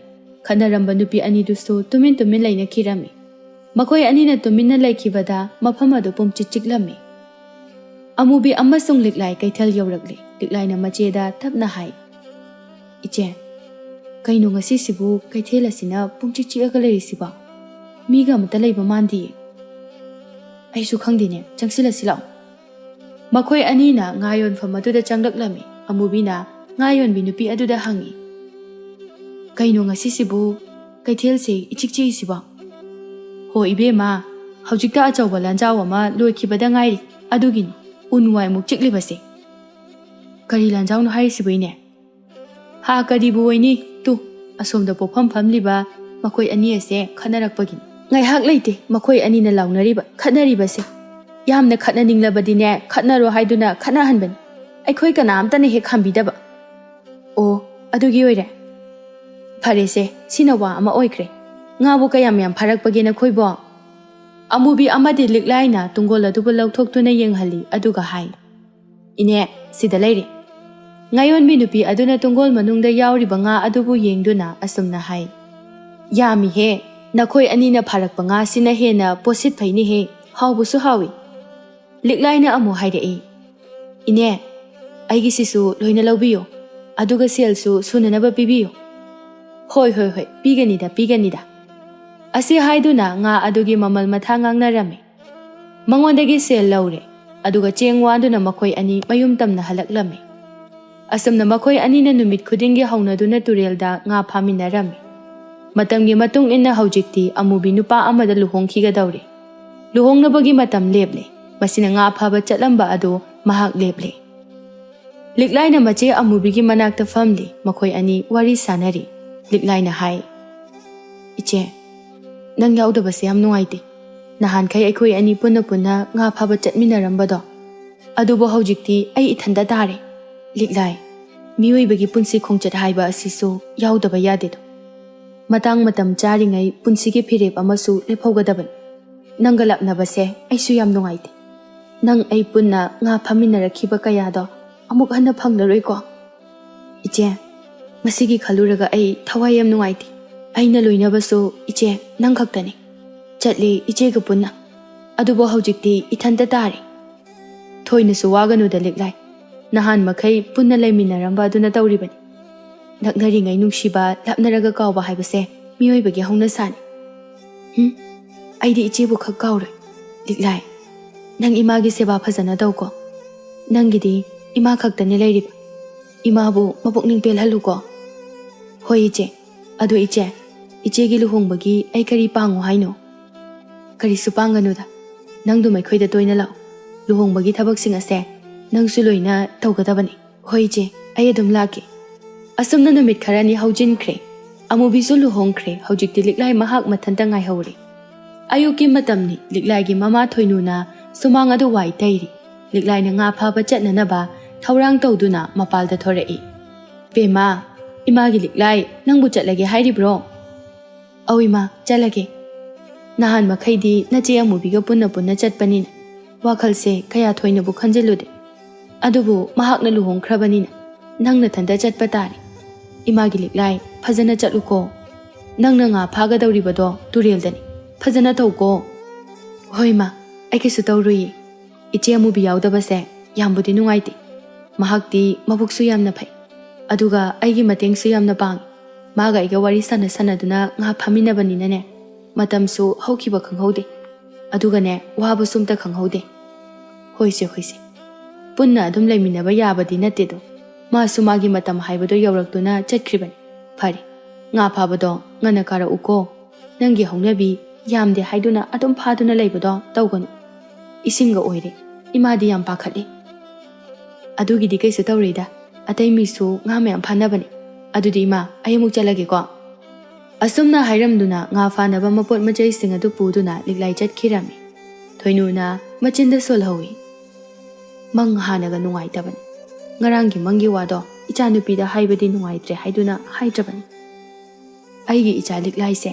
ꯈꯠꯅꯔꯝꯕ ꯅꯨꯄꯤ ꯑꯅꯤꯗꯨꯁꯨ ꯇꯨꯃꯤꯟ ꯂꯩꯅꯈꯤꯔꯝꯃꯤ ꯃꯈꯣꯏ ꯑꯅꯤꯅ ꯇꯨꯃꯤꯟꯅ ꯂꯩꯈꯤꯕꯗ ꯃꯐꯝ ꯑꯗꯨ ꯄꯨꯡꯆꯤꯛ ꯆꯤꯛꯂꯝꯃꯤ ꯑꯃꯨꯕꯤ ꯑꯃꯁꯨꯡ ꯂꯤꯛꯂꯥꯏ ꯀꯩꯊꯦꯜ ꯌꯧꯔꯛꯂꯤ ꯂꯤꯛꯂꯥꯏꯅ ꯃꯆꯦꯗ ꯇꯞꯅ ꯍꯥꯏ ꯏꯆꯦ ꯀꯩꯅꯣ ꯉꯁꯤꯁꯤꯕꯨ ꯀꯩꯊꯦꯜ ꯑꯁꯤꯅ ꯄꯨꯡꯆꯤꯛ ꯆꯤꯛꯑꯒ ꯂꯩꯔꯤꯁꯤꯕꯣ ꯃꯤꯒ ꯑꯃꯠꯇ ꯂꯩꯕ ꯃꯥꯟꯗꯤꯌꯦ ꯑꯩꯁꯨ ꯈꯪꯗꯦꯅꯦ ꯆꯪꯁꯤꯜꯂꯁꯤ ꯂꯥꯛꯑꯣ ꯃꯈꯣꯏ ꯑꯅꯤꯅ ꯉꯥ ꯌꯣꯟꯐꯝ ꯑꯗꯨꯗ ꯆꯪꯂꯛꯂꯝꯃꯤ ꯑꯃꯨꯕꯤꯅ ꯉꯥ ꯌꯣꯟꯕꯤ ꯅꯨꯄꯤ ꯑꯗꯨꯗ ꯍꯪꯉꯤ ꯀꯩꯅꯣ ꯉꯁꯤꯁꯤꯕꯨ ꯀꯩꯊꯦꯜꯁꯦ ꯏꯆꯤꯛ ꯆꯤꯛꯏꯁꯤꯕꯣ ꯍꯣ ꯏꯕꯦꯝꯃ ꯍꯧꯖꯤꯛꯇ ꯑꯆꯧꯕ ꯂꯥꯟꯖꯥꯎ ꯑꯃ ꯂꯣꯏꯈꯤꯕꯗ ꯉꯥꯏꯔꯤ ꯑꯗꯨꯒꯤꯅꯤ ꯎꯟ ꯋꯥꯏꯃꯨꯛ ꯆꯤꯛꯂꯤꯕꯁꯦ ꯀꯔꯤ ꯂꯥꯟꯖꯥꯎꯅꯣ ꯍꯥꯏꯔꯤꯁꯤꯕꯨ ꯏꯅꯦ ꯀꯔꯤꯕꯨ ꯑꯣꯏꯅꯤ ꯇꯨ ꯑꯁꯣꯝꯗ ꯄꯣꯛꯐꯝ ꯐꯝꯂꯤꯕ ꯃꯈꯣꯏ ꯑꯅꯤ ꯑꯁꯦ ꯈꯠꯅꯔꯛꯄꯒꯤꯅꯤ ꯉꯥꯏꯍꯥꯛ ꯂꯩꯇꯦ ꯃꯈꯣꯏ ꯑꯅꯤꯅ ꯈꯠꯅꯔꯤꯕꯁꯦ ꯌꯥꯝꯅ ꯈꯠꯅꯅꯤꯡꯂꯕꯗꯤꯅꯦ ꯈꯠꯅꯔꯣ ꯍꯥꯏꯗꯨꯅ ꯈꯠꯅꯍꯟꯕꯅꯤ ꯑꯩꯈꯣꯏ ꯀꯅꯥꯝꯇꯅ ꯍꯦꯛ ꯈꯥꯝꯕꯤꯗꯕ ꯑꯣ ꯑꯗꯨꯒꯤ ꯑꯣꯏꯔꯦ ꯐꯔꯦꯁꯦ ꯁꯤꯅ ꯋꯥ ꯑꯃ ꯑꯣꯏꯈ꯭ꯔꯦ ꯉꯥꯕꯨ ꯀꯌꯥꯝ ꯐꯥꯔꯛꯄꯒꯦ ꯅꯈꯣꯏꯕꯣ ꯑꯃꯨꯕꯤ ꯑꯃꯗꯤ ꯂꯤꯛꯂꯥꯏꯅ ꯇꯨꯡꯒꯣꯜ ꯑꯗꯨꯕꯨ ꯂꯧꯊꯣꯛꯇꯨꯅ ꯌꯦꯡꯍꯜꯂꯤ ꯑꯗꯨꯒ ꯍꯥꯏ ꯏꯅꯦ ꯁꯤꯗ ꯂꯩꯔꯦ ꯉꯥꯌꯣꯟꯕꯤ ꯅꯨꯄꯤ ꯑꯗꯨꯅ ꯇꯨꯡꯒꯣꯜ ꯃꯅꯨꯡꯗ ꯌꯥꯎꯔꯤꯕ ꯉꯥ ꯑꯗꯨꯕꯨ ꯌꯦꯡꯗꯨꯅ ꯑꯁꯨꯝꯅ ꯍꯥꯏ ꯌꯥꯝꯃꯤꯍꯦ ꯅꯈꯣꯏ ꯑꯅꯤꯅ ꯐꯥꯔꯛꯄ ꯉꯥꯁꯤꯅ ꯍꯦꯟꯅ ꯄꯣꯠꯁꯤꯠ ꯐꯩꯅꯤꯍꯦ ꯍꯥꯎꯕꯁꯨ ꯍꯥꯎꯏ ꯂꯤꯛꯂꯥꯏꯅ ꯑꯃꯨꯛ ꯍꯥꯏꯔꯛꯏ ꯏꯅꯦ ꯑꯩꯒꯤꯁꯤꯁꯨ ꯂꯣꯏꯅ ꯂꯧꯕꯤꯌꯨ ꯑꯗꯨꯒ ꯁꯦꯜꯁꯨ ꯁꯨꯅꯅꯕ ꯄꯤꯕꯤꯌꯨ ꯍꯣꯏ ꯄꯤꯒꯅꯤꯗ ꯑꯁꯤ ꯍꯥꯏꯗꯨꯅ ꯉꯥ ꯑꯗꯨꯒꯤ ꯃꯃꯜ ꯃꯊꯥ ꯉꯥꯡꯅꯔꯝꯃꯤ ꯃꯉꯣꯟꯗꯒꯤ ꯁꯦꯜ ꯂꯧꯔꯦ ꯑꯗꯨꯒ ꯆꯦꯡ ꯋꯥꯟꯗꯨꯅ ꯃꯈꯣꯏ ꯑꯅꯤ ꯃꯌꯨꯝ ꯇꯝꯅ ꯍꯜꯂꯛꯂꯝꯃꯤ ꯑꯁꯨꯝꯅ ꯃꯈꯣꯏ ꯑꯅꯤꯅ ꯅꯨꯃꯤꯠ ꯈꯨꯗꯤꯡꯒꯤ ꯍꯧꯅꯗꯨꯅ ꯇꯨꯔꯦꯜꯗ ꯉꯥ ꯐꯥꯃꯤꯟꯅꯔꯝꯃꯤ ꯃꯇꯝꯒꯤ ꯃꯇꯨꯡ ꯏꯟꯅ ꯍꯧꯖꯤꯛꯇꯤ ꯑꯃꯨꯕꯤ ꯅꯨꯄꯥ ꯑꯃꯗ ꯂꯨꯍꯣꯡꯈꯤꯒꯗꯧꯔꯦ ꯂꯨꯍꯣꯡꯅꯕꯒꯤ ꯃꯇꯝ ꯂꯦꯞꯂꯦ ꯃꯁꯤꯅ ꯉꯥ ꯐꯥꯕ ꯆꯠꯂꯝꯕ ꯑꯗꯨ ꯃꯍꯥꯛ ꯂꯦꯞꯂꯦ ꯂꯤꯛꯂꯥꯏꯅ ꯃꯆꯦ ꯑꯃꯨꯕꯤꯒꯤ ꯃꯅꯥꯛꯇ ꯐꯝꯂꯤ ꯃꯈꯣꯏ ꯑꯅꯤ ꯋꯥꯔꯤ ꯁꯥꯟꯅꯔꯤ ꯂꯤꯛꯂꯥꯏꯅ ꯍꯥꯏ ꯏꯆꯦ ꯅꯪ ꯌꯥꯎꯗꯕꯁꯦ ꯌꯥꯝ ꯅꯨꯡꯉꯥꯏꯇꯦ ꯅꯍꯥꯟꯈꯩ ꯑꯩꯈꯣꯏ ꯑꯅꯤ ꯄꯨꯟꯅ ꯉꯥ ꯐꯥꯕ ꯆꯠꯃꯤꯟꯅꯔꯝꯕꯗꯣ ꯑꯗꯨꯕꯨ ꯍꯧꯖꯤꯛꯇꯤ ꯑꯩ ꯏꯊꯟꯇ ꯇꯥꯔꯦ ꯂꯤꯛꯂꯥꯏ ꯃꯤꯑꯣꯏꯕꯒꯤ ꯄꯨꯟꯁꯤ ꯈꯣꯡꯆꯠ ꯍꯥꯏꯕ ꯑꯁꯤꯁꯨ ꯌꯥꯎꯗꯕ ꯌꯥꯗꯦꯗꯣ ꯃꯇꯥꯡ ꯃꯇꯝ ꯆꯥꯔꯤꯉꯩ ꯄꯨꯟꯁꯤꯒꯤ ꯐꯤꯔꯦꯞ ꯑꯃꯁꯨ ꯂꯦꯞꯍꯧꯒꯗꯕꯅꯤ ꯅꯪꯒ ꯂꯥꯛꯅꯕꯁꯦ ꯑꯩꯁꯨ ꯌꯥꯝ ꯅꯨꯡꯉꯥꯏꯇꯦ ꯅꯪ ꯑꯩ ꯄꯨꯟꯅ ꯉꯥ ꯐꯥꯃꯤꯟꯅꯔꯛꯈꯤꯕ ꯀꯌꯥꯗꯣ ꯑꯃꯨꯛ ꯍꯟꯅ ꯐꯪꯂꯔꯣꯏꯀꯣ ꯏꯆꯦ ꯃꯁꯤꯒꯤ ꯈꯜꯂꯨꯔꯒ ꯑꯩ ꯊꯋꯥꯏ ꯌꯥꯝ ꯅꯨꯡꯉꯥꯏꯇꯦ ꯑꯩꯅ ꯂꯣꯏꯅꯕꯁꯨ ꯏꯆꯦ ꯅꯪ ꯈꯛꯇꯅꯤ ꯆꯠꯂꯤ ꯏꯆꯦꯒ ꯄꯨꯟꯅ ꯑꯗꯨꯕꯨ ꯍꯧꯖꯤꯛꯇꯤ ꯏꯊꯟꯇ ꯇꯥꯔꯦ ꯊꯣꯏꯅꯁꯨ ꯋꯥꯒꯅꯨꯗ ꯂꯤꯛꯂꯥꯏ ꯅꯍꯥꯟ ꯃꯈꯩ ꯄꯨꯟꯅ ꯂꯩꯃꯤꯟꯅꯔꯝꯕ ꯑꯗꯨꯅ ꯇꯧꯔꯤꯕꯅꯤ ꯅꯛꯅꯔꯤꯉꯩ ꯅꯨꯡꯁꯤꯕ ꯂꯥꯞꯅꯔꯒ ꯀꯥꯎꯕ ꯍꯥꯏꯕꯁꯦ ꯃꯤꯑꯣꯏꯕꯒꯤ ꯍꯧꯅꯁꯥꯅꯤ ꯑꯩꯗꯤ ꯏꯆꯦꯕꯨ ꯈꯛ ꯀꯥꯎꯔꯣꯏ ꯂꯤꯛꯂꯥꯏ ꯅꯪ ꯏꯃꯥꯒꯤ ꯁꯦꯕꯥ ꯐꯖꯅ ꯇꯧꯀꯣ ꯅꯪꯒꯤꯗꯤ ꯏꯃꯥ ꯈꯛꯇꯅꯤ ꯂꯩꯔꯤꯕ ꯏꯃꯥꯕꯨ ꯃꯄꯨꯛꯅꯤꯡ ꯄꯦꯜꯍꯜꯂꯨꯀꯣ ꯍꯣꯏ ꯏꯆꯦ ꯑꯗꯣ ꯏꯆꯦ ꯏꯆꯦꯒꯤ ꯂꯨꯍꯣꯡꯕꯒꯤ ꯑꯩ ꯀꯔꯤ ꯄꯥꯡꯉꯣ ꯍꯥꯏꯅꯣ ꯀꯔꯤꯁꯨ ꯄꯥꯡꯒꯅꯨꯗ ꯅꯪꯗꯨ ꯑꯩꯈꯣꯏꯗ ꯇꯣꯏꯅ ꯂꯥꯛꯑꯣ ꯂꯨꯍꯣꯡꯕꯒꯤ ꯊꯕꯛꯁꯤꯡ ꯑꯁꯦ ꯅꯪꯁꯨ ꯂꯣꯏꯅ ꯇꯧꯒꯗꯕꯅꯤ ꯍꯣꯏ ꯏꯆꯦ ꯑꯩ ꯑꯗꯨꯝ ꯂꯥꯛꯀꯦ ꯑꯁꯨꯝꯅ ꯅꯨꯃꯤꯠ ꯈꯔꯅꯤ ꯍꯧꯖꯤꯟꯈ꯭ꯔꯦ ꯑꯃꯨꯕꯤꯁꯨ ꯂꯨꯍꯣꯡꯈ꯭ꯔꯦ ꯍꯧꯖꯤꯛꯇꯤ ꯂꯤꯛꯂꯥꯏ ꯃꯍꯥꯛ ꯃꯊꯟꯇ ꯉꯥꯏꯍꯧꯔꯦ ꯑꯌꯨꯛꯀꯤ ꯃꯇꯝꯅꯤ ꯂꯤꯛꯂꯥꯏꯒꯤ ꯃꯃꯥ ꯊꯣꯏꯅꯨꯅ ꯁꯨꯃꯥꯡ ꯑꯗꯨ ꯋꯥꯏ ꯇꯩꯔꯤ ꯂꯤꯛꯂꯥꯏꯅ ꯉꯥ ꯐꯥꯕ ꯆꯠꯅꯅꯕ ꯊꯧꯔꯥꯡ ꯇꯧꯗꯨꯅ ꯃꯄꯥꯜꯗ ꯊꯣꯔꯛꯏ ꯄꯦꯃꯥ ꯏꯃꯥꯒꯤ ꯂꯤꯛꯂꯥꯏ ꯅꯪꯕꯨ ꯆꯠꯂꯒꯦ ꯍꯥꯏꯔꯤꯕ꯭ꯔꯣ ꯑꯧ ꯏꯃꯥ ꯆꯠꯂꯒꯦ ꯅꯍꯥꯟ ꯃꯈꯩꯗꯤ ꯅꯆꯦ ꯑꯃꯨꯕꯤꯒ ꯄꯨꯟꯅ ꯆꯠꯄꯅꯤꯅ ꯋꯥꯈꯜꯁꯦ ꯀꯌꯥ ꯊꯣꯏꯅꯕꯨ ꯈꯟꯖꯤꯜꯂꯨꯗꯦ ꯑꯗꯨꯕꯨ ꯃꯍꯥꯛꯅ ꯂꯨꯍꯣꯡꯈ꯭ꯔꯕꯅꯤꯅ ꯅꯪ ꯅꯊꯟꯇ ꯆꯠꯄ ꯇꯥꯔꯦ ꯏꯃꯥꯒꯤ ꯂꯤꯛꯂꯥꯏ ꯐꯖꯅ ꯆꯠꯂꯨꯀꯣ ꯅꯪꯅ ꯉꯥ ꯐꯥꯒꯗꯧꯔꯤꯕꯗꯣ ꯇꯨꯔꯦꯜꯗꯅꯤ ꯐꯖꯅ ꯇꯧꯀꯣ ꯍꯣꯏ ꯃꯥ ꯑꯩ ꯀꯩꯁꯨ ꯇꯧꯔꯨꯏꯌꯦ ꯏꯆꯦ ꯑꯃꯨꯕꯤ ꯌꯥꯎꯗꯕꯁꯦ ꯌꯥꯝꯕꯨꯗꯤ ꯅꯨꯡꯉꯥꯏꯇꯦ ꯃꯍꯥꯛꯇꯤ ꯃꯕꯨꯛꯁꯨ ꯌꯥꯝꯅ ꯐꯩ ꯑꯗꯨꯒ ꯑꯩꯒꯤ ꯃꯇꯦꯡꯁꯨ ꯌꯥꯝꯅ ꯄꯥꯡꯏ ꯃꯥꯒ ꯑꯩꯒ ꯋꯥꯔꯤ ꯁꯥꯟꯅꯗꯨꯅ ꯉꯥ ꯐꯥꯃꯤꯟꯅꯕꯅꯤꯅꯅꯦ ꯃꯇꯝꯁꯨ ꯍꯧꯈꯤꯕ ꯈꯪꯍꯧꯗꯦ ꯑꯗꯨꯒꯅꯦ ꯋꯥꯕꯁꯨ ꯑꯝꯇ ꯈꯪꯍꯧꯗꯦ ꯍꯣꯏꯁꯦ ꯄꯨꯟꯅ ꯑꯗꯨꯝ ꯂꯩꯃꯤꯟꯅꯕ ꯌꯥꯕꯗꯤ ꯅꯠꯇꯦꯗꯣ ꯃꯥꯁꯨ ꯃꯥꯒꯤ ꯃꯇꯝ ꯍꯥꯏꯕꯗꯣ ꯌꯧꯔꯛꯇꯨꯅ ꯆꯠꯈ꯭ꯔꯤꯕꯅꯤ ꯐꯔꯦ ꯉꯥ ꯐꯥꯕꯗꯣ ꯉꯟꯅ ꯀꯥꯔꯛꯎꯀꯣ ꯅꯪꯒꯤ ꯍꯧꯅꯕꯤ ꯌꯥꯝꯗꯦ ꯍꯥꯏꯗꯨꯅ ꯑꯗꯨꯝ ꯐꯥꯗꯨꯅ ꯂꯩꯕꯗꯣ ꯇꯧꯒꯅꯨ ꯏꯁꯤꯡꯒ ꯑꯣꯏꯔꯦ ꯏꯃꯥꯗꯤ ꯌꯥꯝ ꯄꯥꯈꯠꯂꯤ ꯑꯗꯨꯒꯤꯗꯤ ꯀꯩꯁꯨ ꯇꯧꯔꯣꯏꯗ ꯑꯇꯩ ꯃꯤꯁꯨ ꯉꯥ ꯃꯌꯥꯝ ꯐꯥꯅꯕꯅꯤ ꯑꯗꯨꯗꯤ ꯏꯃꯥ ꯑꯩ ꯑꯃꯨꯛ ꯆꯠꯂꯒꯦꯀꯣ ꯑꯁꯨꯝꯅ ꯍꯥꯏꯔꯝꯗꯨꯅ ꯉꯥ ꯐꯥꯅꯕ ꯃꯄꯣꯠ ꯃꯆꯩꯁꯤꯡ ꯑꯗꯨ ꯄꯨꯗꯨꯅ ꯂꯤꯛꯂꯥꯏ ꯆꯠꯈꯤꯔꯝꯃꯤ ꯊꯣꯏꯅꯨꯅ ꯃꯆꯤꯟꯗ ꯁꯣꯜꯍꯧꯏ ꯃꯪ ꯍꯥꯟꯅꯒ ꯅꯨꯡꯉꯥꯏꯇꯕꯅꯤ ꯉꯔꯥꯡꯒꯤ ꯃꯪꯒꯤ ꯋꯥꯗꯣ ꯏꯆꯥꯅꯨꯄꯤꯗ ꯍꯥꯏꯕꯗꯤ ꯅꯨꯡꯉꯥꯏꯇ꯭ꯔꯦ ꯍꯥꯏꯗꯨꯅ ꯍꯥꯏꯗ꯭ꯔꯕꯅꯤ ꯑꯩꯒꯤ ꯏꯆꯥ ꯂꯤꯛꯂꯥꯏꯁꯦ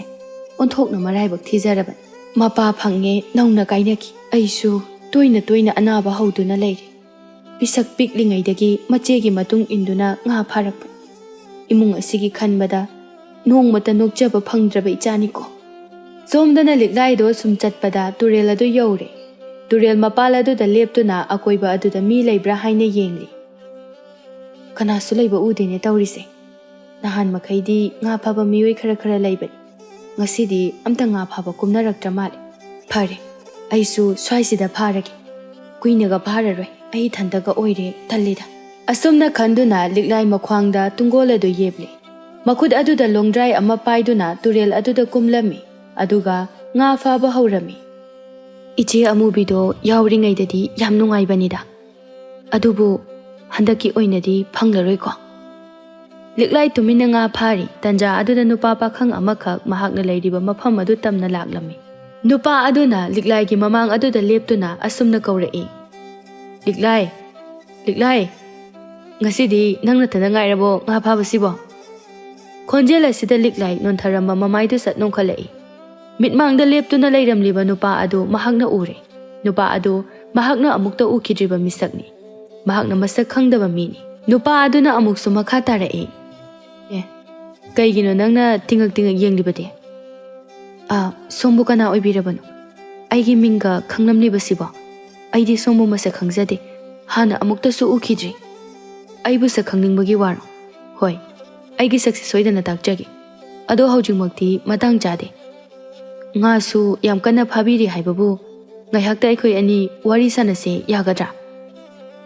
ꯑꯣꯟꯊꯣꯛꯅ ꯃꯔꯥꯏꯕꯛ ꯊꯤꯖꯔꯕꯅꯤ ꯃꯄꯥ ꯐꯪꯉꯦ ꯅꯧꯅ ꯀꯥꯏꯅꯈꯤ ꯑꯩꯁꯨ ꯇꯣꯏꯅ ꯑꯅꯥꯕ ꯍꯧꯗꯨꯅ ꯂꯩꯔꯤ ꯄꯤꯁꯛ ꯄꯤꯛꯂꯤꯉꯩꯗꯒꯤ ꯃꯆꯦꯒꯤ ꯃꯇꯨꯡ ꯏꯟꯗꯨꯅ ꯉꯥ ꯐꯥꯔꯛꯄ ꯏꯃꯨꯡ ꯑꯁꯤꯒꯤ ꯈꯟꯕꯗ ꯅꯣꯡꯃꯇ ꯅꯣꯛꯆꯕ ꯐꯪꯗ꯭ꯔꯕ ꯏꯆꯥꯅꯤꯀꯣ ꯁꯣꯝꯗꯅ ꯂꯤꯛꯂꯥꯏꯗꯣ ꯁꯨꯝ ꯆꯠꯄꯗ ꯇꯨꯔꯦꯜ ꯑꯗꯨ ꯌꯧꯔꯦ ꯇꯨꯔꯦꯜ ꯃꯄꯥꯜ ꯑꯗꯨꯗ ꯂꯦꯞꯇꯨꯅ ꯑꯀꯣꯏꯕ ꯑꯗꯨꯗ ꯃꯤ ꯂꯩꯕ꯭ꯔꯥ ꯍꯥꯏꯅ ꯌꯦꯡꯂꯤ ꯀꯅꯥꯁꯨ ꯂꯩꯕ ꯎꯗꯦꯅꯦ ꯇꯧꯔꯤꯁꯦ ꯅꯍꯥꯟ ꯃꯈꯩꯗꯤ ꯉꯥ ꯐꯥꯕ ꯃꯤꯑꯣꯏ ꯈꯔ ꯂꯩꯕꯅꯤ ꯉꯁꯤꯗꯤ ꯑꯝꯇ ꯉꯥ ꯐꯥꯕ ꯀꯨꯝꯅꯔꯛꯇ꯭ꯔ ꯃꯥꯜꯂꯦ ꯐꯔꯦ ꯑꯩꯁꯨ ꯁ꯭ꯋꯥꯏꯁꯤꯗ ꯐꯥꯔꯒꯦ ꯀꯨꯏꯅꯒ ꯐꯥꯔꯔꯣꯏ ꯑꯩ ꯏꯊꯟꯇꯒ ꯑꯣꯏꯔꯦ ꯇꯜꯂꯤꯗ ꯑꯁꯨꯝꯅ ꯈꯟꯗꯨꯅ ꯂꯤꯛꯂꯥꯏ ꯃꯈ꯭ꯋꯥꯡꯗ ꯇꯨꯡꯒꯣꯜ ꯑꯗꯨ ꯌꯦꯞꯂꯦ ꯃꯈꯨꯠ ꯑꯗꯨꯗ ꯂꯣꯡꯗ꯭ꯔꯥꯏ ꯑꯃ ꯄꯥꯏꯗꯨꯅ ꯇꯨꯔꯦꯜ ꯑꯗꯨꯗ ꯀꯨꯝꯂꯝꯃꯤ ꯑꯗꯨꯒ ꯉꯥ ꯐꯥꯕ ꯍꯧꯔꯝꯃꯤ ꯏꯆꯦ ꯑꯃꯨꯕꯤꯗꯣ ꯌꯥꯎꯔꯤꯉꯩꯗꯗꯤ ꯌꯥꯝ ꯅꯨꯡꯉꯥꯏꯕꯅꯤꯗ ꯑꯗꯨꯕꯨ ꯍꯟꯗꯛꯀꯤ ꯑꯣꯏꯅꯗꯤ ꯐꯪꯂꯔꯣꯏꯀꯣ ꯂꯤꯛꯂꯥꯏ ꯇꯨꯃꯤꯟꯅ ꯉꯥ ꯐꯥꯔꯤ ꯇꯟꯖꯥ ꯑꯗꯨꯗ ꯅꯨꯄꯥ ꯄꯥꯈꯪ ꯑꯃꯈꯛ ꯃꯍꯥꯛꯅ ꯂꯩꯔꯤꯕ ꯃꯐꯝ ꯑꯗꯨ ꯇꯝꯅ ꯂꯥꯛꯂꯝꯃꯤ ꯅꯨꯄꯥ ꯑꯗꯨꯅ ꯂꯤꯛꯂꯥꯏꯒꯤ ꯃꯃꯥꯡ ꯑꯗꯨꯗ ꯂꯦꯞꯇꯨꯅ ꯑꯁꯨꯝꯅ ꯀꯧꯔꯛꯏ ꯂꯤꯛꯂꯥꯏ ꯉꯁꯤꯗꯤ ꯅꯪ ꯅꯊꯟꯗ ꯉꯥꯏꯔꯕꯣ ꯉꯥ ꯐꯥꯕꯁꯤꯕꯣ ꯈꯣꯟꯖꯦꯜ ꯑꯁꯤꯗ ꯂꯤꯛꯂꯥꯏ ꯅꯣꯟꯊꯔꯝꯕ ꯃꯃꯥꯏꯗꯨ ꯁꯠ ꯅꯣꯡꯈꯠꯂꯛꯏ ꯃꯤꯠꯃꯥꯡꯗ ꯂꯦꯞꯇꯨꯅ ꯂꯩꯔꯝꯂꯤꯕ ꯅꯨꯄꯥ ꯑꯗꯨ ꯃꯍꯥꯛꯅ ꯎꯔꯦ ꯅꯨꯄꯥ ꯑꯗꯨ ꯃꯍꯥꯛꯅ ꯑꯃꯨꯛꯇ ꯎꯈꯤꯗ꯭ꯔꯤꯕ ꯃꯤꯁꯛꯅꯤ ꯃꯍꯥꯛꯅ ꯃꯁꯛ ꯈꯪꯗꯕ ꯃꯤꯅꯤ ꯅꯨꯄꯥ ꯑꯗꯨꯅ ꯑꯃꯨꯛꯁꯨ ꯃꯈꯥ ꯇꯥꯔꯛꯏ ꯀꯩꯒꯤꯅꯣ ꯅꯪꯅ ꯇꯤꯡꯉꯛ ꯌꯦꯡꯂꯤꯕꯗꯤ ꯁꯣꯝꯕꯨ ꯀꯅꯥ ꯑꯣꯏꯕꯤꯔꯕꯅꯣ ꯑꯩꯒꯤ ꯃꯤꯡꯒ ꯈꯪꯂꯝꯂꯤꯕꯁꯤꯕꯣ ꯑꯩꯗꯤ ꯁꯣꯝꯕꯨ ꯃꯁꯛ ꯈꯪꯖꯗꯦ ꯍꯥꯟꯅ ꯑꯃꯨꯛꯇꯁꯨ ꯎꯈꯤꯗ꯭ꯔꯤ ꯑꯩꯕꯨ ꯁꯛ ꯈꯪꯅꯤꯡꯕꯒꯤ ꯋꯥꯔꯣ ꯍꯣꯏ ꯑꯩꯒꯤ ꯁꯛꯁꯦ ꯁꯣꯏꯗꯅ ꯇꯥꯛꯆꯒꯦ ꯑꯗꯣ ꯍꯧꯖꯤꯛꯃꯛꯇꯤ ꯃꯇꯥꯡ ꯆꯥꯗꯦ ꯉꯥꯁꯨ ꯌꯥꯝ ꯀꯟꯅ ꯐꯥꯕꯤꯔꯤ ꯍꯥꯏꯕꯕꯨ ꯉꯥꯏꯍꯥꯛꯇ ꯑꯩꯈꯣꯏ ꯑꯅꯤ ꯋꯥꯔꯤ ꯁꯥꯟꯅꯁꯦ ꯌꯥꯒꯗ꯭ꯔꯥ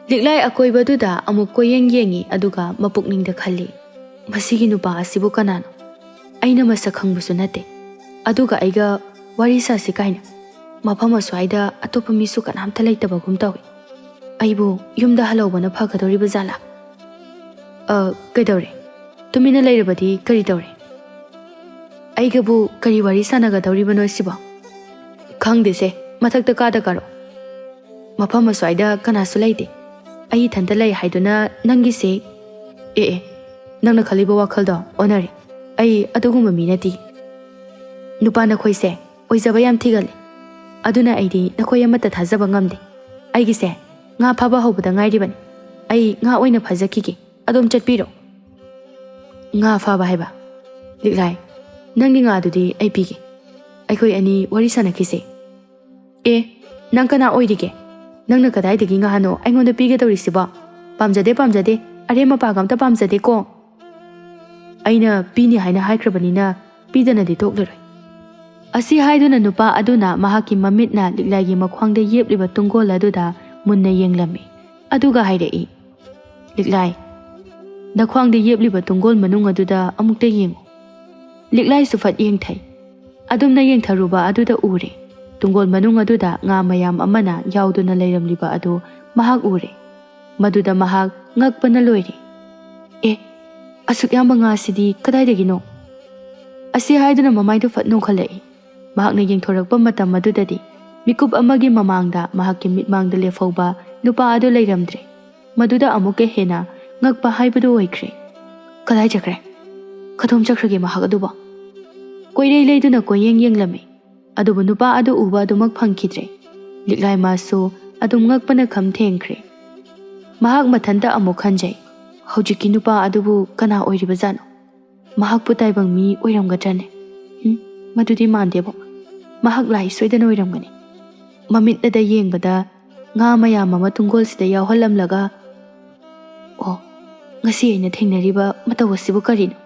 ꯂꯤꯛꯂꯥꯏ ꯑꯀꯣꯏꯕꯗꯨꯗ ꯑꯃꯨꯛ ꯀꯣꯏꯌꯦꯡ ꯌꯦꯡꯉꯤ ꯑꯗꯨꯒ ꯃꯄꯨꯛꯅꯤꯡꯗ ꯈꯜꯂꯤ ꯃꯁꯤꯒꯤ ꯅꯨꯄꯥ ꯑꯁꯤꯕꯨ ꯀꯅꯥꯅꯣ ꯑꯩꯅ ꯃꯁꯛ ꯈꯪꯕꯁꯨ ꯅꯠꯇꯦ ꯑꯗꯨꯒ ꯑꯩꯒ ꯋꯥꯔꯤ ꯁꯥꯁꯤ ꯀꯥꯏꯅ ꯃꯐꯝ ꯑꯁ꯭ꯋꯥꯏꯗ ꯑꯇꯣꯞꯄ ꯃꯤꯁꯨ ꯀꯅꯥꯝꯇ ꯂꯩꯇꯕꯒꯨꯝ ꯇꯧꯏ ꯑꯩꯕꯨ ꯌꯨꯝꯗ ꯍꯜꯂꯧꯕꯅ ꯐꯒꯗꯧꯔꯤꯕ ꯖꯥꯠꯂꯥ ꯀꯩꯗꯧꯔꯦ? ꯇꯨꯃꯤꯟꯅ ꯂꯩꯔꯕꯗꯤ ꯀꯔꯤ ꯇꯧꯔꯦ? ꯑꯩꯒꯕꯨ ꯀꯔꯤ ꯋꯥꯔꯤ ꯁꯥꯟꯅꯒꯗꯧꯔꯤꯕꯅꯣ ꯁꯤꯕꯣ? ꯈꯪꯗꯦꯁꯦ, ꯃꯊꯛꯇ ꯀꯥꯗ ꯀꯥꯔꯣ. ꯃꯐꯝ ꯑꯁ꯭ꯋꯥꯏꯗ ꯀꯅꯥꯁꯨ ꯂꯩꯇꯦ. ꯑꯩ ꯏꯊꯟꯇ ꯂꯩ ꯍꯥꯏꯗꯨꯅ ꯅꯪꯒꯤꯁꯦ ꯅꯪꯅ ꯈꯜꯂꯤꯕ ꯋꯥꯈꯜꯗꯣ ꯑꯣꯟꯅꯔꯦ. ꯑꯩ ꯑꯗꯨꯒꯨꯝꯕ ꯃꯤ ꯅꯠꯇꯦ. ꯅꯨꯄꯥ ꯅꯈꯣꯏꯁꯦ ꯑꯣꯏꯖꯕ ꯌꯥꯝ ꯊꯤꯒꯜꯂꯤ. ꯑꯗꯨꯅ ꯑꯩꯗꯤ ꯅꯈꯣꯏ ꯑꯃꯠꯇ ꯊꯥꯖꯕ ꯉꯝꯗꯦ. ꯑꯩꯒꯤꯁꯦ ꯉꯥ ꯐꯥꯕ ꯍꯧꯕꯗ ꯉꯥꯏꯔꯤꯕꯅꯤ. ꯑꯩ ꯉꯥ ꯑꯣꯏꯅ ꯐꯥꯖꯈꯤꯒꯦ. ꯑꯗꯣꯝ ꯆꯠꯄꯤꯔꯣ. ꯉꯥ ꯐꯥꯕ ꯍꯥꯏꯕ? ꯂꯤꯛꯂꯥꯏ, ꯅꯪꯒꯤ ꯉꯥꯗꯨꯗꯤ ꯑꯩ ꯄꯤꯒꯦ. ꯑꯩꯈꯣꯏ ꯑꯅꯤ ꯋꯥꯔꯤ ꯁꯥꯟꯅꯈꯤꯁꯦ. ꯅꯪ ꯀꯅꯥ ꯑꯣꯏꯔꯤꯒꯦ? ꯅꯪꯅ ꯀꯗꯥꯏꯗꯒꯤ ꯉꯥꯅꯣ ꯑꯩꯉꯣꯟꯗ ꯄꯤꯒꯗꯧꯔꯤꯁꯤꯕꯣ? ꯄꯥꯝꯖꯗꯦ. ꯑꯔꯦꯝ ꯑꯄꯥꯒ ꯑꯝꯇ ꯄꯥꯝꯖꯗꯦꯀꯣ. ꯑꯩꯅ ꯄꯤꯅꯤ ꯍꯥꯏꯅ ꯍꯥꯏꯈ꯭ꯔꯕꯅꯤನ ꯄꯤꯗꯅꯗꯤ ꯇꯣꯛꯂꯔꯣꯏ. ꯑꯁꯤ ꯍꯥꯏꯗꯨꯅ ꯅꯨꯄꯥ ꯑꯗꯨꯅ ꯃꯍꯥꯛꯀꯤ ꯃꯃꯤꯠꯅ ꯂꯤꯛꯂꯥꯏꯒꯤ ꯃꯈ꯭ꯋꯥꯡꯗ ꯌꯦꯞꯂꯤꯕ ꯇꯨꯡꯒꯣꯜ ꯑꯗꯨꯗ ꯃꯨꯟꯅ ꯌꯦꯡꯂꯝꯃꯤ. ꯑꯗꯨꯒ ꯍꯥꯏꯔꯛꯏ, ꯂꯤꯛꯂꯥꯏ, ꯅꯈ꯭ꯋꯥꯡꯗ ꯌꯦꯞꯂꯤꯕ ꯇꯨꯡꯒꯣꯜ ꯃꯅꯨꯡ ꯑꯗꯨꯗ ꯑꯃꯨꯛꯇ ꯌꯦꯡꯉꯨ. ꯂꯤꯛꯂꯥꯏꯁꯨ ꯐꯠ ꯌꯦꯡꯊꯩ. ꯑꯗꯨꯝꯅ ꯌꯦꯡꯊꯔꯨꯕ ꯑꯗꯨꯗ ꯎꯔꯦ. ꯇꯨꯡꯒꯣꯜ ꯃꯅꯨꯡ ꯑꯗꯨꯗ ꯉꯥ ꯃꯌꯥꯝ ꯑꯃꯅ ꯌꯥꯎꯗꯨꯅ ꯂꯩꯔꯝꯂꯤꯕ ꯑꯗꯨ ꯃꯍꯥꯛ ꯎꯔꯦ. ꯃꯗꯨꯗ ꯃꯍꯥꯛ ꯉꯛꯄꯅ ꯂꯣꯏꯔꯦ. ꯑꯁꯨꯛ ꯌꯥꯝꯕ ꯉꯥꯁꯤꯗꯤ ꯀꯗꯥꯏꯗꯒꯤꯅꯣ? ꯑꯁꯤ ꯍꯥꯏꯗꯨꯅ ꯃꯃꯥꯏꯗꯨ ꯐꯠ ꯅꯣꯡꯈꯠꯂꯛꯏ. ꯃꯍꯥꯛꯅ ꯌꯦꯡꯊꯣꯔꯛꯄ ꯃꯇꯝ ꯑꯗꯨꯗꯗꯤ ꯃꯤꯀꯨꯞ ꯑꯃꯒꯤ ꯃꯃꯥꯡꯗ ꯃꯍꯥꯛꯀꯤ ꯃꯤꯠꯃꯥꯡꯗ ꯂꯦꯞꯍꯧꯕ ꯅꯨꯄꯥ ꯑꯗꯨ ꯂꯩꯔꯝꯗ꯭ꯔꯦ. ꯃꯗꯨꯗ ꯑꯃꯨꯛꯀ ꯍꯦꯟꯅ ꯉꯛꯄ ꯍꯥꯏꯕꯗꯨ ꯑꯣꯏꯈ꯭ꯔꯦ. ꯀꯗꯥꯏ ꯆꯠꯈ꯭ꯔꯦ? ꯀꯗꯣꯝ ꯆꯠꯈ꯭ꯔꯒꯦ ꯃꯍꯥꯛ ꯑꯗꯨꯕꯣ? ꯀꯣꯏꯔꯩ ꯂꯩꯗꯨꯅ ꯀꯣꯏꯌꯦꯡ ꯌꯦꯡꯂꯝꯃꯤ. ꯑꯗꯨꯕꯨ ꯅꯨꯄꯥ ꯑꯗꯨ ꯎꯕ ꯑꯗꯨꯃꯛ ꯐꯪꯈꯤꯗ꯭ꯔꯦ. ꯂꯤꯛꯂꯥꯏ ꯃꯥꯁꯨ ꯑꯗꯨꯝ ꯉꯛꯄꯅ ꯈꯝ ꯊꯦꯡꯈ꯭ꯔꯦ. ꯃꯍꯥꯛ ꯃꯊꯟꯇ ꯑꯃꯨꯛ ꯈꯟꯖꯩ, ꯍꯧꯖꯤꯛꯀꯤ ꯅꯨꯄꯥ ꯑꯗꯨꯕꯨ ꯀꯅꯥ ꯑꯣꯏꯔꯤꯕꯖꯥꯠꯅꯣ? ꯃꯍꯥꯛꯄꯨ ꯇꯥꯏꯕꯪ ꯃꯤ ꯑꯣꯏꯔꯝꯒꯗ꯭ꯔꯅꯦ? ꯃꯗꯨꯗꯤ ꯃꯥꯟꯗꯦꯕꯣ. ꯃꯍꯥꯛ ꯂꯥꯏ ꯁꯣꯏꯗꯅ ꯑꯣꯏꯔꯝꯒꯅꯤ. ꯃꯃꯤꯠꯅꯗ ꯌꯦꯡꯕꯗ ꯉꯥ ꯃꯌꯥꯝ ꯑꯃ ꯇꯨꯡꯒꯣꯜꯁꯤꯗ ꯌꯥꯎꯍꯜꯂꯝꯂꯒ ꯉꯁꯤ ꯑꯩꯅ ꯊꯦꯡꯅꯔꯤꯕ ꯃꯇꯧ ꯑꯁꯤꯕꯨ ꯀꯔꯤꯅꯣ?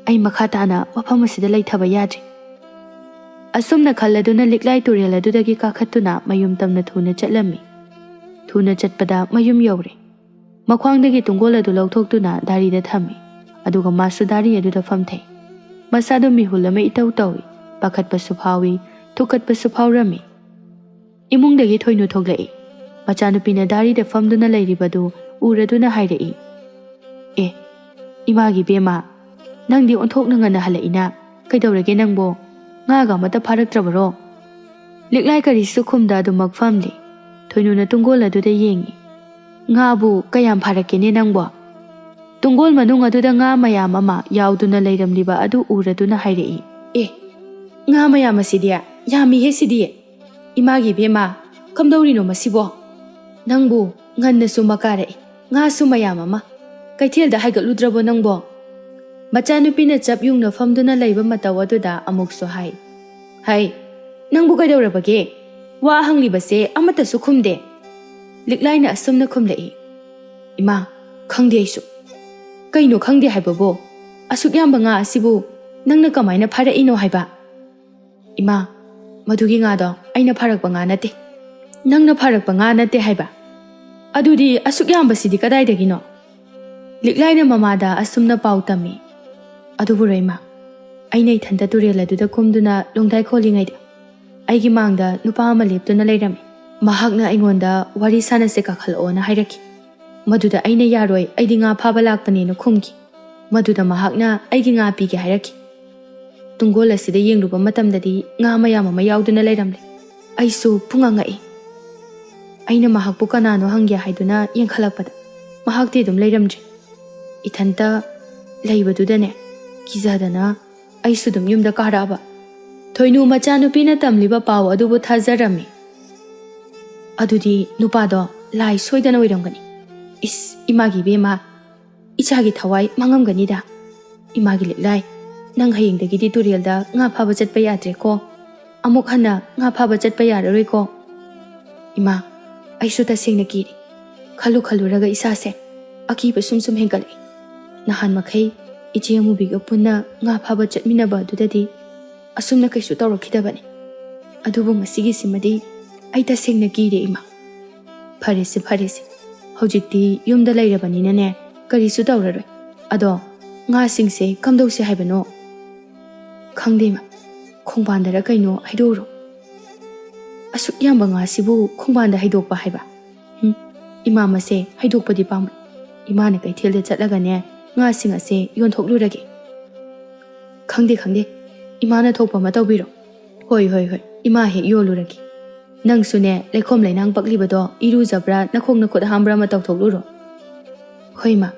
ꯑꯩ ꯃꯈꯥ ताना मफम असिदा लैथबा याद्रि। असुमना खल्लदुना लिक्लाई तुरेल अदुदगी काखत्तुना मयुम तमना थुना चटलम्मि। थुना चटपदा मयुम यौरे। मख्वांगदगी तुंगोल अदु लौथोक्तुना दारीदा थम्मि। अदुगा मासु दारी अदुदा फमथै। मसादु मिहुल अमा इतौ तौइ। पाखत्पसु फावी, थुकत्पसु फावरम्मि। इमुंगदगी थोइनु थोगलई। मचानुपीना दारीदा फमदुना लैरिबदु उरदुना हाइरई। इमागी बेमा Nandi ओंथोकना ngana halaina kaidawrege nangbo ngaga mata pharaktrabaro liklai kari su khumda du makfamli thoinuna tungol adu da yengi ngabu kayam pharakene nangbo tungol manung adu da nga mayam ama yauduna leiramliba adu uraduna hairei nga mayam asidia yami he sidia imagi bema kamdawri no masibo nangbu nganna su makare nga su mayam ama kaithel da haigaludrabo nangbo Machanupina chap yung na famduna laiba matawa duda amukso hai nangbu kaidawrabage wa hanglibase amata su khumde liklai na asumna khumlai ima khangde aisu kaino khangde haibabo asuk yamba nga asibu nangna kamaina phara ino haiba ima madugi nga do aina pharakpa nga nate nangna pharakpa nga nate haiba adudi asuk yamba sidi kadai dagino liklai na mamada asumna pautami अदुबु रैमा आइनै थन्दा तुरेल अदुदा कुमदुना लोंथाइ खोलिङैदा आइगी मांगदा नुपा अमा लेप्तुना लैरमि महाकना आइगोंदा वारी सानसे काखलओना हाइरखि मदुदा आइना यारोय आइदि nga फाबा लाक्पनेनो खुमखि मदुदा महाकना आइगी nga पीगे हाइरखि तुंगोल असिदा येंगलुबा मतमददि nga मयाम अमा याउदुना लैरमले आइसु पुंगांगाइ आइना महाकपु कनानो हंगे हाइदुना येंखलकपदा महाकति दुम लैरमजे इथन्ता लैबदुदने किजादना आइसुदुम युमदा कारaba थोइनु मचानुपीना तमलिबा पाव अदुबु थाजरमि अदुदि नुपादो लाई सोइदना ओइरमगनि इस Imangi बेमा इचागी थवाई मंगमगनिदा इमागी लिक्लाई नंग हयेंगदगिदि तुरेलदा nga फाबा चटपा याद्रे को अमुक हन्ना nga फाबा चटपा याररोय को इमा आइसु तसेंगना किरि खलु खलुरगा इसासे अकीबा सुम हेंगलै नहान मखै इचे अमुबिगा पुन्ना nga फाबा चटमिनबा दुददि असुमना कैसु तौरखिदबनि अदुबु ngasiगी सिमदि ai तसेंगना किरे इमा फरेसे हौजिक्ति युमदा लैरबनिना ने करिसु तौररोय अदो nga सिंगसे कमदौसे हाइबनो खंगदेमा खोंबानदरा कैनो हाइदोरो असुक याम्बा nga सिबु खोंबानदा हाइदोकपा हाइबा इमा मसे हाइदोकपदि पाम ꯏꯃꯥꯅ ꯀꯩꯊꯦꯜꯗ ꯆꯠꯂꯒꯅꯦ ꯉꯥꯁꯤꯡ ꯑꯁꯦ ꯌꯣꯟꯊꯣꯛꯂꯨꯔꯒꯦ꯫ ꯈꯪꯗꯦ ꯈꯪꯗꯦ, ꯏꯃꯥꯅ ꯊꯣꯛꯄ ꯑꯃ ꯇꯧꯕꯤꯔꯣ꯫ ꯍꯣꯏ ꯍꯣꯏ ꯍꯣꯏ, ꯏꯃꯥ ꯍꯦꯛ ꯌꯣꯜꯂꯨꯔꯒꯦ꯫ ꯅꯪꯁꯨꯅꯦ ꯂꯩꯈꯣꯝ ꯂꯩꯅꯥꯡ ꯄꯛꯂꯤꯕꯗꯣ ꯏꯔꯨꯖꯕ꯭ꯔꯥ ꯅꯈꯣꯡ ꯅꯈꯨꯠ ꯍꯥꯝꯕ꯭ꯔꯥ ꯑꯃ ꯇꯧꯊꯣꯛꯂꯨꯔꯣ꯫ ꯍꯣꯏ ꯃꯥ꯫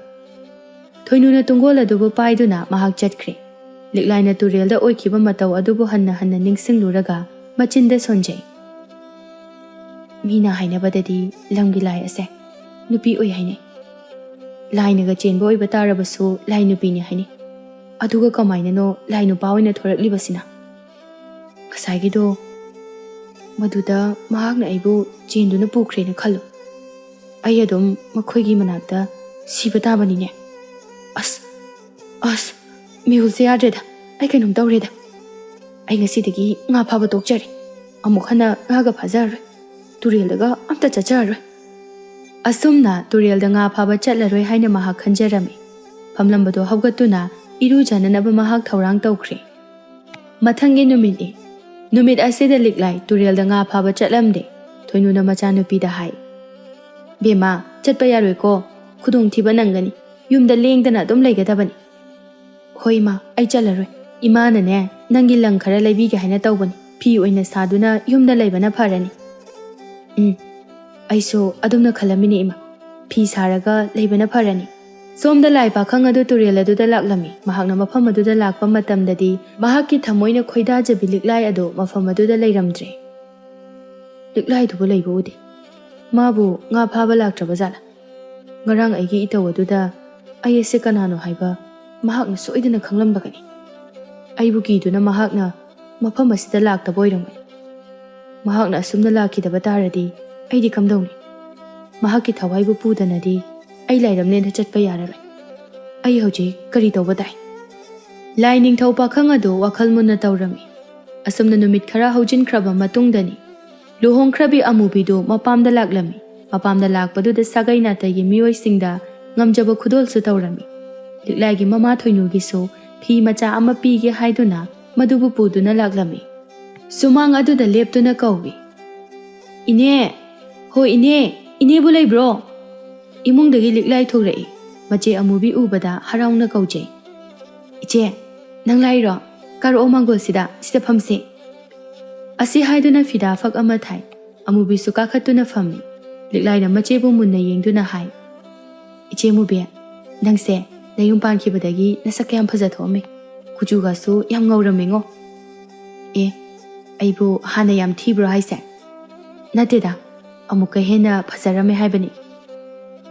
ꯊꯣꯏꯅꯨꯅ ꯇꯨꯡꯒꯣꯜ ꯑꯗꯨꯕꯨ ꯄꯥꯏꯗꯨꯅ ꯃꯍꯥꯛ ꯆꯠꯈ꯭ꯔꯦ꯫ ꯂꯤꯛꯂꯥꯏꯅ ꯇꯨꯔꯦꯜꯗ ꯑꯣꯏꯈꯤꯕ ꯃꯇꯧ ꯑꯗꯨꯕꯨ ꯍꯟꯅ ꯍꯟꯅ ꯅꯤꯡꯁꯤꯡꯂꯨꯔꯒ ꯃꯆꯤꯟꯗ ꯁꯣꯟꯖꯩ꯫ ꯃꯤꯅ ꯍꯥꯏꯅꯕꯗꯗꯤ ꯂꯝꯒꯤ ꯂꯥꯏ ꯑꯁꯦ ꯅꯨꯄꯤ ꯑꯣꯏ ꯍꯥꯏꯅꯩ꯫ ꯂꯥꯏꯅꯒ ꯆꯦꯟꯕ ꯑꯣꯏꯕ ꯇꯥꯔꯕꯁꯨ ꯂꯥꯏ ꯅꯨꯄꯤꯅꯤ ꯍꯥꯏꯅꯩ꯫ ꯑꯗꯨꯒ ꯀꯃꯥꯏꯅꯅꯣ ꯂꯥꯏ ꯅꯨꯄꯥ ꯑꯣꯏꯅ ꯊꯣꯔꯛꯂꯤꯕꯁꯤꯅ? ꯉꯁꯥꯏꯒꯤꯗꯣ ꯃꯗꯨꯗ ꯃꯍꯥꯛꯅ ꯑꯩꯕꯨ ꯆꯦꯟꯗꯨꯅ ꯄꯨꯈ꯭ꯔꯦꯅ ꯈꯜꯂꯨ꯫ ꯑꯩ ꯑꯗꯨꯝ ꯃꯈꯣꯏꯒꯤ ꯃꯅꯥꯛꯇ ꯁꯤꯕ ꯇꯥꯕꯅꯤꯅꯦ꯫ ꯑꯁ ꯃꯤꯍꯨꯜꯁꯦ ꯌꯥꯗ꯭ꯔꯦꯗ, ꯑꯩ ꯀꯩꯅꯣꯝ ꯇꯧꯔꯦꯗ꯫ ꯑꯩ ꯉꯁꯤꯗꯒꯤ ꯉꯥ ꯐꯥꯕ ꯇꯣꯛꯆꯔꯦ꯫ ꯑꯃꯨꯛ ꯍꯟꯅ ꯉꯥꯒ ꯐꯥꯖꯔꯔꯣꯏ, ꯇꯨꯔꯦꯜꯗꯒ ꯑꯝꯇ ꯆꯠꯆꯔꯔꯣꯏ꯫ ꯑꯁꯨꯝꯅ ꯇꯨꯔꯦꯜꯗ ꯉꯥ ꯐꯥꯕ ꯆꯠꯂꯔꯣꯏ ꯍꯥꯏꯅ ꯃꯍꯥꯛ ꯈꯟꯖꯔꯝꯃꯤ꯫ ꯐꯝꯂꯝꯕꯗꯣ ꯍꯧꯒꯠꯇꯨꯅ ꯏꯔꯨꯖꯅꯅꯕ ꯃꯍꯥꯛ ꯊꯧꯔꯥꯡ ꯇꯧꯈ꯭ꯔꯦ꯫ ꯃꯊꯪꯒꯤ ꯅꯨꯃꯤꯠꯅꯤ꯫ ꯅꯨꯃꯤꯠ ꯑꯁꯤꯗ ꯂꯤꯛꯂꯥꯏ ꯇꯨꯔꯦꯜꯗ ꯉꯥ ꯐꯥꯕ ꯆꯠꯂꯝꯗꯦ꯫ ꯊꯣꯏꯅꯨꯅ ꯃꯆꯥꯅꯨꯄꯤꯗ ꯍꯥꯏ, ꯕꯦꯝꯃ ꯆꯠꯄ ꯌꯥꯔꯣꯏꯀꯣ, ꯈꯨꯗꯣꯡꯊꯤꯕ ꯅꯪꯒꯅꯤ, ꯌꯨꯝꯗ ꯂꯦꯡꯗꯅ ꯑꯗꯨꯝ ꯂꯩꯒꯗꯕꯅꯤ꯫ ꯍꯣꯏ ꯏꯃꯥ, ꯑꯩ ꯆꯠꯂꯔꯣꯏ꯫ ꯏꯃꯥꯅꯅꯦ ꯅꯪꯒꯤ ꯂꯪ ꯈꯔ ꯂꯩꯕꯤꯒꯦ ꯍꯥꯏꯅ ꯇꯧꯕꯅꯤ꯫ ꯐꯤ ꯑꯣꯏꯅ ꯁꯥꯗꯨꯅ ꯌꯨꯝꯗ ꯂꯩꯕꯅ ꯐꯔꯅꯤ꯫ ꯑꯩꯁꯨ ꯑꯗꯨꯝꯅ ꯈꯜꯂꯝꯃꯤꯅꯤ ꯏꯃꯥ, ꯐꯤ ꯁꯥꯔꯒ ꯂꯩꯕꯅ ꯐꯔꯅꯤ꯫ ꯁꯣꯝꯗ ꯂꯥꯏ ꯄꯥꯈꯪ ꯑꯗꯨ ꯇꯨꯔꯦꯜ ꯑꯗꯨꯗ ꯂꯥꯛꯂꯝꯃꯤ꯫ ꯃꯍꯥꯛꯅ ꯃꯐꯝ ꯑꯗꯨꯗ ꯂꯥꯛꯄ ꯃꯇꯝꯗꯗꯤ ꯃꯍꯥꯛꯀꯤ ꯊꯃꯣꯏꯅ ꯈꯣꯏꯗꯥꯖꯕꯤ ꯂꯤꯛꯂꯥꯏ ꯑꯗꯨ ꯃꯐꯝ ꯑꯗꯨꯗ ꯂꯩꯔꯝꯗ꯭ꯔꯦ꯫ ꯂꯤꯛꯂꯥꯏꯗꯨꯕꯨ ꯂꯩꯕ ꯎꯗꯦ꯫ ꯃꯥꯕꯨ ꯉꯥ ꯐꯥꯕ ꯂꯥꯛꯇ꯭ꯔꯕ ꯖꯥꯠꯂꯥ? ꯉꯔꯥꯡ ꯑꯩꯒꯤ ꯏꯇꯧ ꯑꯗꯨꯗ ꯑꯩ ꯑꯁꯦ ꯀꯅꯥꯅꯣ ꯍꯥꯏꯕ ꯃꯍꯥꯛꯅ ꯁꯣꯏꯗꯅ ꯈꯪꯂꯝꯕꯒꯅꯤ꯫ ꯑꯩꯕꯨ ꯀꯤꯗꯨꯅ ꯃꯍꯥꯛꯅ ꯃꯐꯝ ꯑꯁꯤꯗ ꯂꯥꯛꯇꯕ ꯑꯣꯏꯔꯝꯒꯅꯤ꯫ ꯃꯍꯥꯛꯅ ꯑꯁꯨꯝꯅ ꯂꯥꯛꯈꯤꯗꯕ ꯇꯥꯔꯗꯤ ꯑꯩꯗꯤ ꯀꯝꯗꯧꯅꯤ? ꯃꯍꯥꯛꯀꯤ ꯊꯋꯥꯏꯕꯨ ꯄꯨꯗꯅꯗꯤ ꯑꯩ ꯂꯥꯏꯔꯝꯅꯦꯅ ꯆꯠꯄ ꯌꯥꯔꯔꯣꯏ꯫ ꯑꯩ ꯍꯧꯖꯤꯛ ꯀꯔꯤ ꯇꯧꯕ ꯇꯥꯏ? ꯂꯥꯏ ꯅꯤꯡꯊꯧ ꯄꯥꯈꯪ ꯑꯗꯨ ꯋꯥꯈꯜ ꯃꯨꯟꯅ ꯇꯧꯔꯝꯃꯤ꯫ ꯑꯁꯨꯝꯅ ꯅꯨꯃꯤꯠ ꯈꯔ ꯍꯧꯖꯤꯟꯈ꯭ꯔꯕ ꯃꯇꯨꯡꯗꯅꯤ ꯂꯨꯍꯣꯡꯈ꯭ꯔꯕꯤ ꯑꯃꯨꯕꯤꯗꯨ ꯃꯄꯥꯝꯗ ꯂꯥꯛꯂꯝꯃꯤ꯫ ꯃꯄꯥꯝꯗ ꯂꯥꯛꯄꯗꯨꯗ ꯁꯥꯒꯩ ꯅꯥꯇꯩꯒꯤ ꯃꯤꯑꯣꯏꯁꯤꯡꯗ ꯉꯝꯖꯕ ꯈꯨꯗꯣꯜꯁꯨ ꯇꯧꯔꯝꯃꯤ꯫ ꯂꯤꯛꯂꯥꯏꯒꯤ ꯃꯃꯥ ꯊꯣꯏꯅꯨꯒꯤꯁꯨ ꯐꯤ ꯃꯆꯥ ꯑꯃ ꯄꯤꯒꯦ ꯍꯥꯏꯗꯨꯅ ꯃꯗꯨꯕꯨ ꯄꯨꯗꯨꯅ ꯂꯥꯛꯂꯝꯃꯤ꯫ ꯁꯨꯃꯥꯡ ꯑꯗꯨꯗ ꯂꯦꯞꯇꯨꯅ ꯀꯧꯏ, ꯏꯅꯦ! ꯍꯣ ꯏꯅꯦ! ꯏꯅꯦꯕꯨ ꯂꯩꯕ꯭ꯔꯣ? ꯏꯃꯨꯡꯗꯒꯤ ꯂꯤꯛꯂꯥꯏ ꯊꯣꯛꯂꯛꯏ꯫ ꯃꯆꯦ ꯑꯃꯨꯕꯤ ꯎꯕꯗ ꯍꯔꯥꯎꯅ ꯀꯧꯖꯩ, ꯏꯆꯦ, ꯅꯪ ꯂꯥꯛꯏꯔꯣ? ꯀꯥꯔꯛꯑꯣ ꯃꯥꯡꯒꯣꯜꯁꯤꯗ, ꯁꯤꯗ ꯐꯝꯁꯦ꯫ ꯑꯁꯤ ꯍꯥꯏꯗꯨꯅ ꯐꯤꯗꯥ ꯐꯛ ꯑꯃ ꯊꯥꯏ꯫ ꯑꯃꯨꯕꯤꯁꯨ ꯀꯥꯈꯠꯇꯨꯅ ꯐꯝꯃꯤ꯫ ꯂꯤꯛꯂꯥꯏꯅ ꯃꯆꯦꯕꯨ ꯃꯨꯟꯅ ꯌꯦꯡꯗꯨꯅ ꯍꯥꯏ, ꯏꯆꯦ ꯃꯨꯕꯤ, ꯅꯪꯁꯦ ꯅꯌꯨꯝ ꯄꯥꯟꯈꯤꯕꯗꯒꯤ ꯅꯁꯛ ꯀꯌꯥꯝ ꯐꯖꯊꯣꯛꯑꯝꯃꯤ꯫ ꯀꯨꯆꯨꯒꯁꯨ ꯌꯥꯝ ꯉꯧꯔꯝꯃꯤꯉꯣ꯫ ꯑꯦ, ꯑꯩꯕꯨ ꯍꯥꯟꯅ ꯌꯥꯝ ꯊꯤꯕ꯭ꯔꯣ ꯍꯥꯏꯁꯦ? ꯅꯠꯇꯦꯗ, ꯑꯃꯨꯛꯀ ꯍꯦꯟꯅ ꯐꯖꯔꯝꯃꯦ ꯍꯥꯏꯕꯅꯤ꯫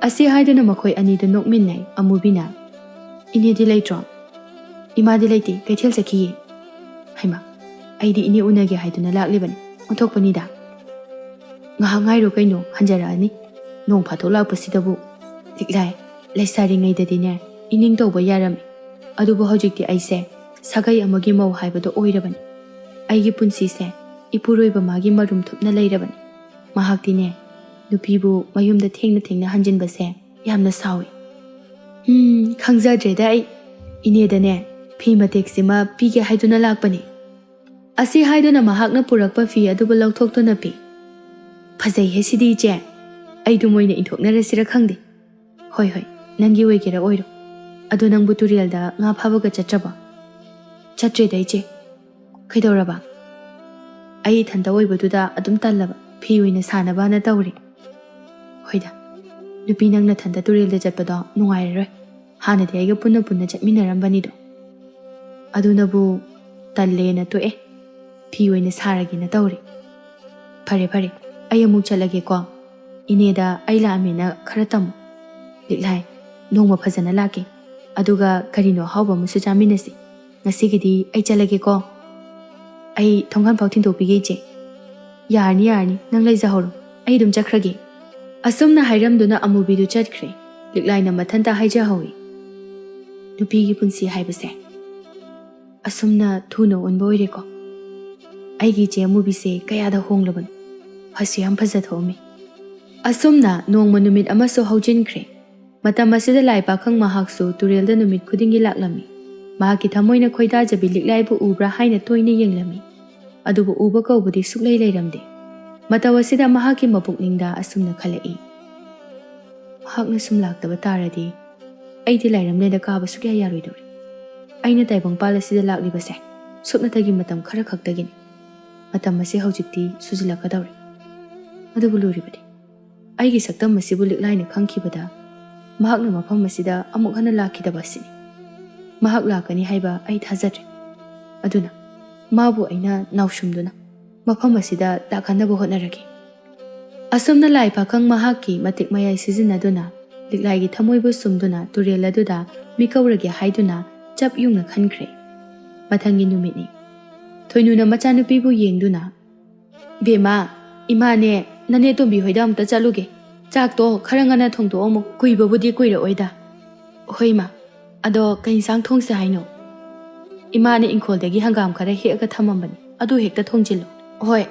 ꯑꯁꯤ ꯍꯥꯏꯗꯨꯅ ꯃꯈꯣꯏ ꯑꯅꯤꯗꯨ ꯅꯣꯛꯃꯤꯟꯅꯩ꯫ ꯑꯃꯨꯕꯤꯅ, ꯏꯅꯦꯗꯤ ꯂꯩꯇ꯭ꯔꯣ? ꯏꯃꯥꯗꯤ ꯂꯩꯇꯦ, ꯀꯩꯊꯦꯜ ꯆꯠꯈꯤꯌꯦ꯫ ꯍꯩꯃꯥ, ꯑꯩꯗꯤ ꯏꯅꯦ ꯎꯅꯒꯦ ꯍꯥꯏꯗꯨꯅ ꯂꯥꯛꯂꯤꯕꯅꯤ, ꯑꯣꯟꯊꯣꯛꯄꯅꯤꯗ꯫ ꯉꯥꯏꯍꯥꯛ ꯉꯥꯏꯔꯣ ꯀꯩꯅꯣ, ꯍꯟꯖꯔꯛꯑꯅꯤ꯫ ꯅꯣꯡ ꯐꯥꯗꯣꯛ ꯂꯥꯛꯄꯁꯤꯗꯕꯨ꯫ ꯂꯤꯛꯂꯥꯏ, ꯂꯩꯁꯥꯔꯤꯉꯩꯗꯗꯤꯅꯦ ꯏꯅꯤꯡ ꯇꯧꯕ ꯌꯥꯔꯝꯃꯤ꯫ ꯑꯗꯨꯕꯨ ꯍꯧꯖꯤꯛꯇꯤ ꯑꯩꯁꯦ ꯁꯥꯒꯩ ꯑꯃꯒꯤ ꯃꯧ ꯍꯥꯏꯕꯗꯣ ꯑꯣꯏꯔꯕꯅꯤ꯫ ꯑꯩꯒꯤ ꯄꯨꯟꯁꯤꯁꯦ ꯏꯄꯨꯔꯣꯏꯕ ꯃꯥꯒꯤ ꯃꯔꯨꯝ ꯊꯨꯞꯅ ꯂꯩꯔꯕꯅꯤ꯫ ꯃꯍꯥꯛꯇꯤꯅꯦ ꯅꯨꯄꯤꯕꯨ ꯃꯌꯨꯝꯗ ꯊꯦꯡꯅ ꯊꯦꯡꯅ ꯍꯟꯖꯤꯟꯕꯁꯦ ꯌꯥꯝꯅ ꯁꯥꯎꯏ꯫ ꯈꯪꯖꯗ꯭ꯔꯦꯗ ꯑꯩ꯫ ꯏꯅꯦꯗꯅꯦ ꯐꯤ ꯃꯇꯦꯛꯁꯤꯃ ꯄꯤꯒꯦ ꯍꯥꯏꯗꯨꯅ ꯂꯥꯛꯄꯅꯤ꯫ ꯑꯁꯤ ꯍꯥꯏꯗꯨꯅ ꯃꯍꯥꯛꯅ ꯄꯨꯔꯛꯄ ꯐꯤ ꯑꯗꯨꯕꯨ ꯂꯧꯊꯣꯛꯇꯨꯅ ꯄꯤ꯫ ꯐꯖꯩꯍꯦ ꯁꯤꯗꯤ ꯏꯆꯦ, ꯑꯩꯗꯨ ꯃꯣꯏꯅ ꯏꯟꯊꯣꯛꯅꯔꯁꯤꯔ ꯈꯪꯗꯦ꯫ ꯍꯣꯏ ꯍꯣꯏ, ꯅꯪꯒꯤ ꯑꯣꯏꯒꯦꯔꯥ ꯑꯣꯏꯔꯣ꯫ ꯑꯗꯣ ꯅꯪꯕꯨ ꯇꯨꯔꯦꯜꯗ ꯉꯥ ꯐꯥꯕꯒ ꯆꯠꯇ꯭ꯔꯕꯣ? ꯆꯠꯇ꯭ꯔꯦꯗ ꯏꯆꯦ꯫ ꯀꯩꯗꯧꯔꯕ? ꯑꯩ ꯏꯊꯟꯇ ꯑꯣꯏꯕꯗꯨꯗ ꯑꯗꯨꯝ ꯇꯜꯂꯕ, ꯐꯤ ꯑꯣꯏꯅ ꯁꯥꯅꯕꯅ ꯇꯧꯔꯤ꯫ ꯍꯣꯏꯗ, ꯅꯨꯄꯤ ꯅꯪ ꯅꯊꯟꯇ ꯇꯨꯔꯦꯜꯗ ꯆꯠꯄꯗꯣ ꯅꯨꯡꯉꯥꯏꯔꯔꯣꯏ꯫ ꯍꯥꯟꯅꯗꯤ ꯑꯩꯒ ꯄꯨꯟꯅ ꯄꯨꯟꯅ ꯆꯠꯃꯤꯟꯅꯔꯝꯕꯅꯤꯗꯣ꯫ ꯑꯗꯨꯅꯕꯨ ꯇꯜꯂꯦꯅ ꯇꯣꯛꯑꯦ, ꯐꯤ ꯑꯣꯏꯅ ꯁꯥꯔꯒꯦꯅ ꯇꯧꯔꯤ꯫ ꯐꯔꯦ ꯐꯔꯦ, ꯑꯩ ꯑꯃꯨꯛ ꯆꯠꯂꯒꯦꯀꯣ꯫ ꯏꯅꯦꯗ ꯑꯩ ꯂꯥꯛꯑꯝꯃꯦꯅ ꯈꯔ ꯇꯝꯃꯨ꯫ ꯂꯤꯛꯂꯥꯏ, ꯅꯣꯡꯃ ꯐꯖꯅ ꯂꯥꯛꯀꯦ, ꯑꯗꯨꯒ ꯀꯔꯤꯅꯣ ꯑꯍꯥꯎꯕ ꯑꯃꯁꯨ ꯆꯥꯃꯤꯟꯅꯁꯤ꯫ ꯉꯁꯤꯒꯤꯗꯤ ꯑꯩ ꯆꯠꯂꯒꯦꯀꯣ꯫ ꯑꯩ ꯊꯣꯡꯒꯥꯟꯐꯥꯎ ꯊꯤꯟꯗꯣꯛꯄꯤꯒꯦ ꯏꯆꯦ꯫ ꯌꯥꯔꯅꯤ ꯌꯥꯔꯅꯤ, ꯅꯪ ꯂꯩꯖꯍꯧꯔꯣ, ꯑꯩ ꯑꯗꯨꯝ ꯆꯠꯈ꯭ꯔꯒꯦ꯫ ꯑꯁꯨꯝꯅ ꯍꯥꯏꯔꯝꯗꯨꯅ ꯑꯃꯨꯕꯤꯗꯨ ꯆꯠꯈ꯭ꯔꯦ꯫ ꯂꯤꯛꯂꯥꯏꯅ ꯃꯊꯟꯇ ꯍꯥꯏꯖꯍꯧꯏ, ꯅꯨꯄꯤꯒꯤ ꯄꯨꯟꯁꯤ ꯍꯥꯏꯕꯁꯦ ꯑꯁꯨꯝꯅ ꯊꯨꯅ ꯑꯣꯟꯕ ꯑꯣꯏꯔꯦꯀꯣ꯫ ꯑꯩꯒꯤ ꯏꯆꯦ ꯑꯃꯨꯕꯤꯁꯦ ꯀꯌꯥꯗ ꯍꯣꯡꯂꯕꯅꯣ, ꯐꯁꯨ ꯌꯥꯝ ꯐꯖꯊꯣꯛꯑꯝꯃꯤ꯫ ꯑꯁꯨꯝꯅ ꯅꯣꯡꯃ ꯅꯨꯃꯤꯠ ꯑꯃꯁꯨ ꯍꯧꯖꯤꯟꯈ꯭ꯔꯦ꯫ ꯃꯇꯝ ꯑꯁꯤꯗ ꯂꯥꯏ ꯄꯥꯈꯪ ꯃꯍꯥꯛꯁꯨ ꯇꯨꯔꯦꯜꯗ ꯅꯨꯃꯤꯠ ꯈꯨꯗꯤꯡꯒꯤ ꯂꯥꯛꯂꯝꯃꯤ꯫ ꯃꯍꯥꯛꯀꯤ ꯊꯃꯣꯏꯅ ꯈꯣꯏꯗꯥꯖꯕꯤ ꯂꯤꯛꯂꯥꯏꯕꯨ ꯎꯕ꯭ꯔꯥ ꯍꯥꯏꯅ ꯇꯣꯏꯅ ꯌꯦꯡꯂꯝꯃꯤ꯫ ꯑꯗꯨꯕꯨ ꯎꯕ ꯀꯧꯕꯗꯤ ꯁꯨꯛꯂꯩ ꯂꯩꯔꯝꯗꯦ꯫ ꯃꯇꯧ ꯑꯁꯤꯗ ꯃꯍꯥꯛꯀꯤ ꯃꯄꯨꯛꯅꯤꯡꯗ ꯑꯁꯨꯝꯅ ꯈꯜꯂꯛꯏ, ꯃꯍꯥꯛꯅ ꯁꯨꯝ ꯂꯥꯛꯇꯕ ꯇꯥꯔꯗꯤ ꯑꯩꯗꯤ ꯂꯥꯏꯔꯝꯂꯦꯟꯗ ꯀꯥꯕ ꯁꯨꯛꯌꯥ ꯌꯥꯔꯣꯏꯗꯧꯔꯤ꯫ ꯑꯩꯅ ꯇꯥꯏꯕꯪꯄꯥꯜ ꯑꯁꯤꯗ ꯂꯥꯛꯂꯤꯕꯁꯦ ꯁꯨꯞꯅꯇꯒꯤ ꯃꯇꯝ ꯈꯔ ꯈꯛꯇꯒꯤꯅꯤ꯫ ꯃꯇꯝ ꯑꯁꯤ ꯍꯧꯖꯤꯛꯇꯤ ꯁꯨꯖꯤꯜꯂꯛꯀꯗꯧꯔꯤ꯫ ꯑꯗꯨꯕꯨ ꯂꯨꯔꯤꯕꯗꯤ ꯑꯩꯒꯤ ꯁꯛꯇꯝ ꯑꯁꯤꯕꯨ ꯂꯤꯛꯂꯥꯏꯅ ꯈꯪꯈꯤꯕꯗ ꯃꯍꯥꯛꯅ ꯃꯐꯝ ꯑꯁꯤꯗ ꯑꯃꯨꯛ ꯍꯟꯅ ꯂꯥꯛꯈꯤꯗꯕ ꯑꯁꯤꯅꯤ꯫ ꯃꯍꯥꯛ ꯂꯥꯛꯀꯅꯤ ꯍꯥꯏꯕ ꯑꯩ ꯊꯥꯖꯗ꯭ꯔꯦ꯫ ꯑꯗꯨꯅ ꯃꯥꯕꯨ ꯑꯩꯅ ꯅꯥꯎꯁꯨꯝꯗꯨꯅ ꯃꯐꯝ ꯑꯁꯤꯗ ꯂꯥꯛꯍꯟꯅꯕ ꯍꯣꯠꯅꯔꯒꯦ꯫ ꯑꯁꯨꯝꯅ ꯂꯥꯏ ꯄꯥꯈꯪ ꯃꯍꯥꯛꯀꯤ ꯃꯇꯤꯛ ꯃꯌꯥꯏ ꯁꯤꯖꯤꯟꯅꯗꯨꯅ ꯂꯤꯛꯂꯥꯏꯒꯤ ꯊꯃꯣꯏꯕꯨ ꯁꯨꯝꯗꯨꯅ ꯇꯨꯔꯦꯜ ꯑꯗꯨꯗ ꯃꯤꯀꯧꯔꯒꯦ ꯍꯥꯏꯗꯨꯅ ꯆꯞ ꯌꯨꯡꯅ ꯈꯟꯈ꯭ꯔꯦ꯫ ꯃꯊꯪꯒꯤ ꯅꯨꯃꯤꯠꯅꯤ꯫ ꯊꯣꯏꯅꯨꯅ ꯃꯆꯥꯅꯨꯄꯤꯕꯨ ꯌꯦꯡꯗꯨꯅ, "ꯕꯦꯝꯃ, ꯏꯃꯥꯅꯦ ꯅꯅꯦ ꯇꯣꯝꯕꯤ ꯍꯣꯏꯗ ꯑꯝꯇ ꯆꯠꯂꯨꯒꯦ꯫ ꯆꯥꯛꯇꯣ ꯈꯔ ꯉꯟꯅ ꯊꯣꯡꯗꯣꯛꯑꯝꯃꯨ, ꯀꯨꯏꯕꯕꯨꯗꯤ ꯀꯨꯏꯔꯛꯑꯣꯏꯗ." "ꯍꯣꯏ ꯏꯃꯥ, ꯑꯗꯣ ꯀꯩ ꯏꯟꯁꯥꯡ ꯊꯣꯡꯁꯦ ꯍꯥꯏꯅꯣ?" "ꯏꯃꯥꯅ ꯏꯪꯈꯣꯜꯗꯒꯤ ꯍꯪꯒꯥꯝ ꯈꯔ ꯍꯦꯛꯑꯒ ꯊꯝꯃꯝꯕꯅꯤ, ꯑꯗꯨ ꯍꯦꯛꯇ ꯊꯣꯡꯖꯤꯜꯂꯨ." "ꯍꯣꯏ,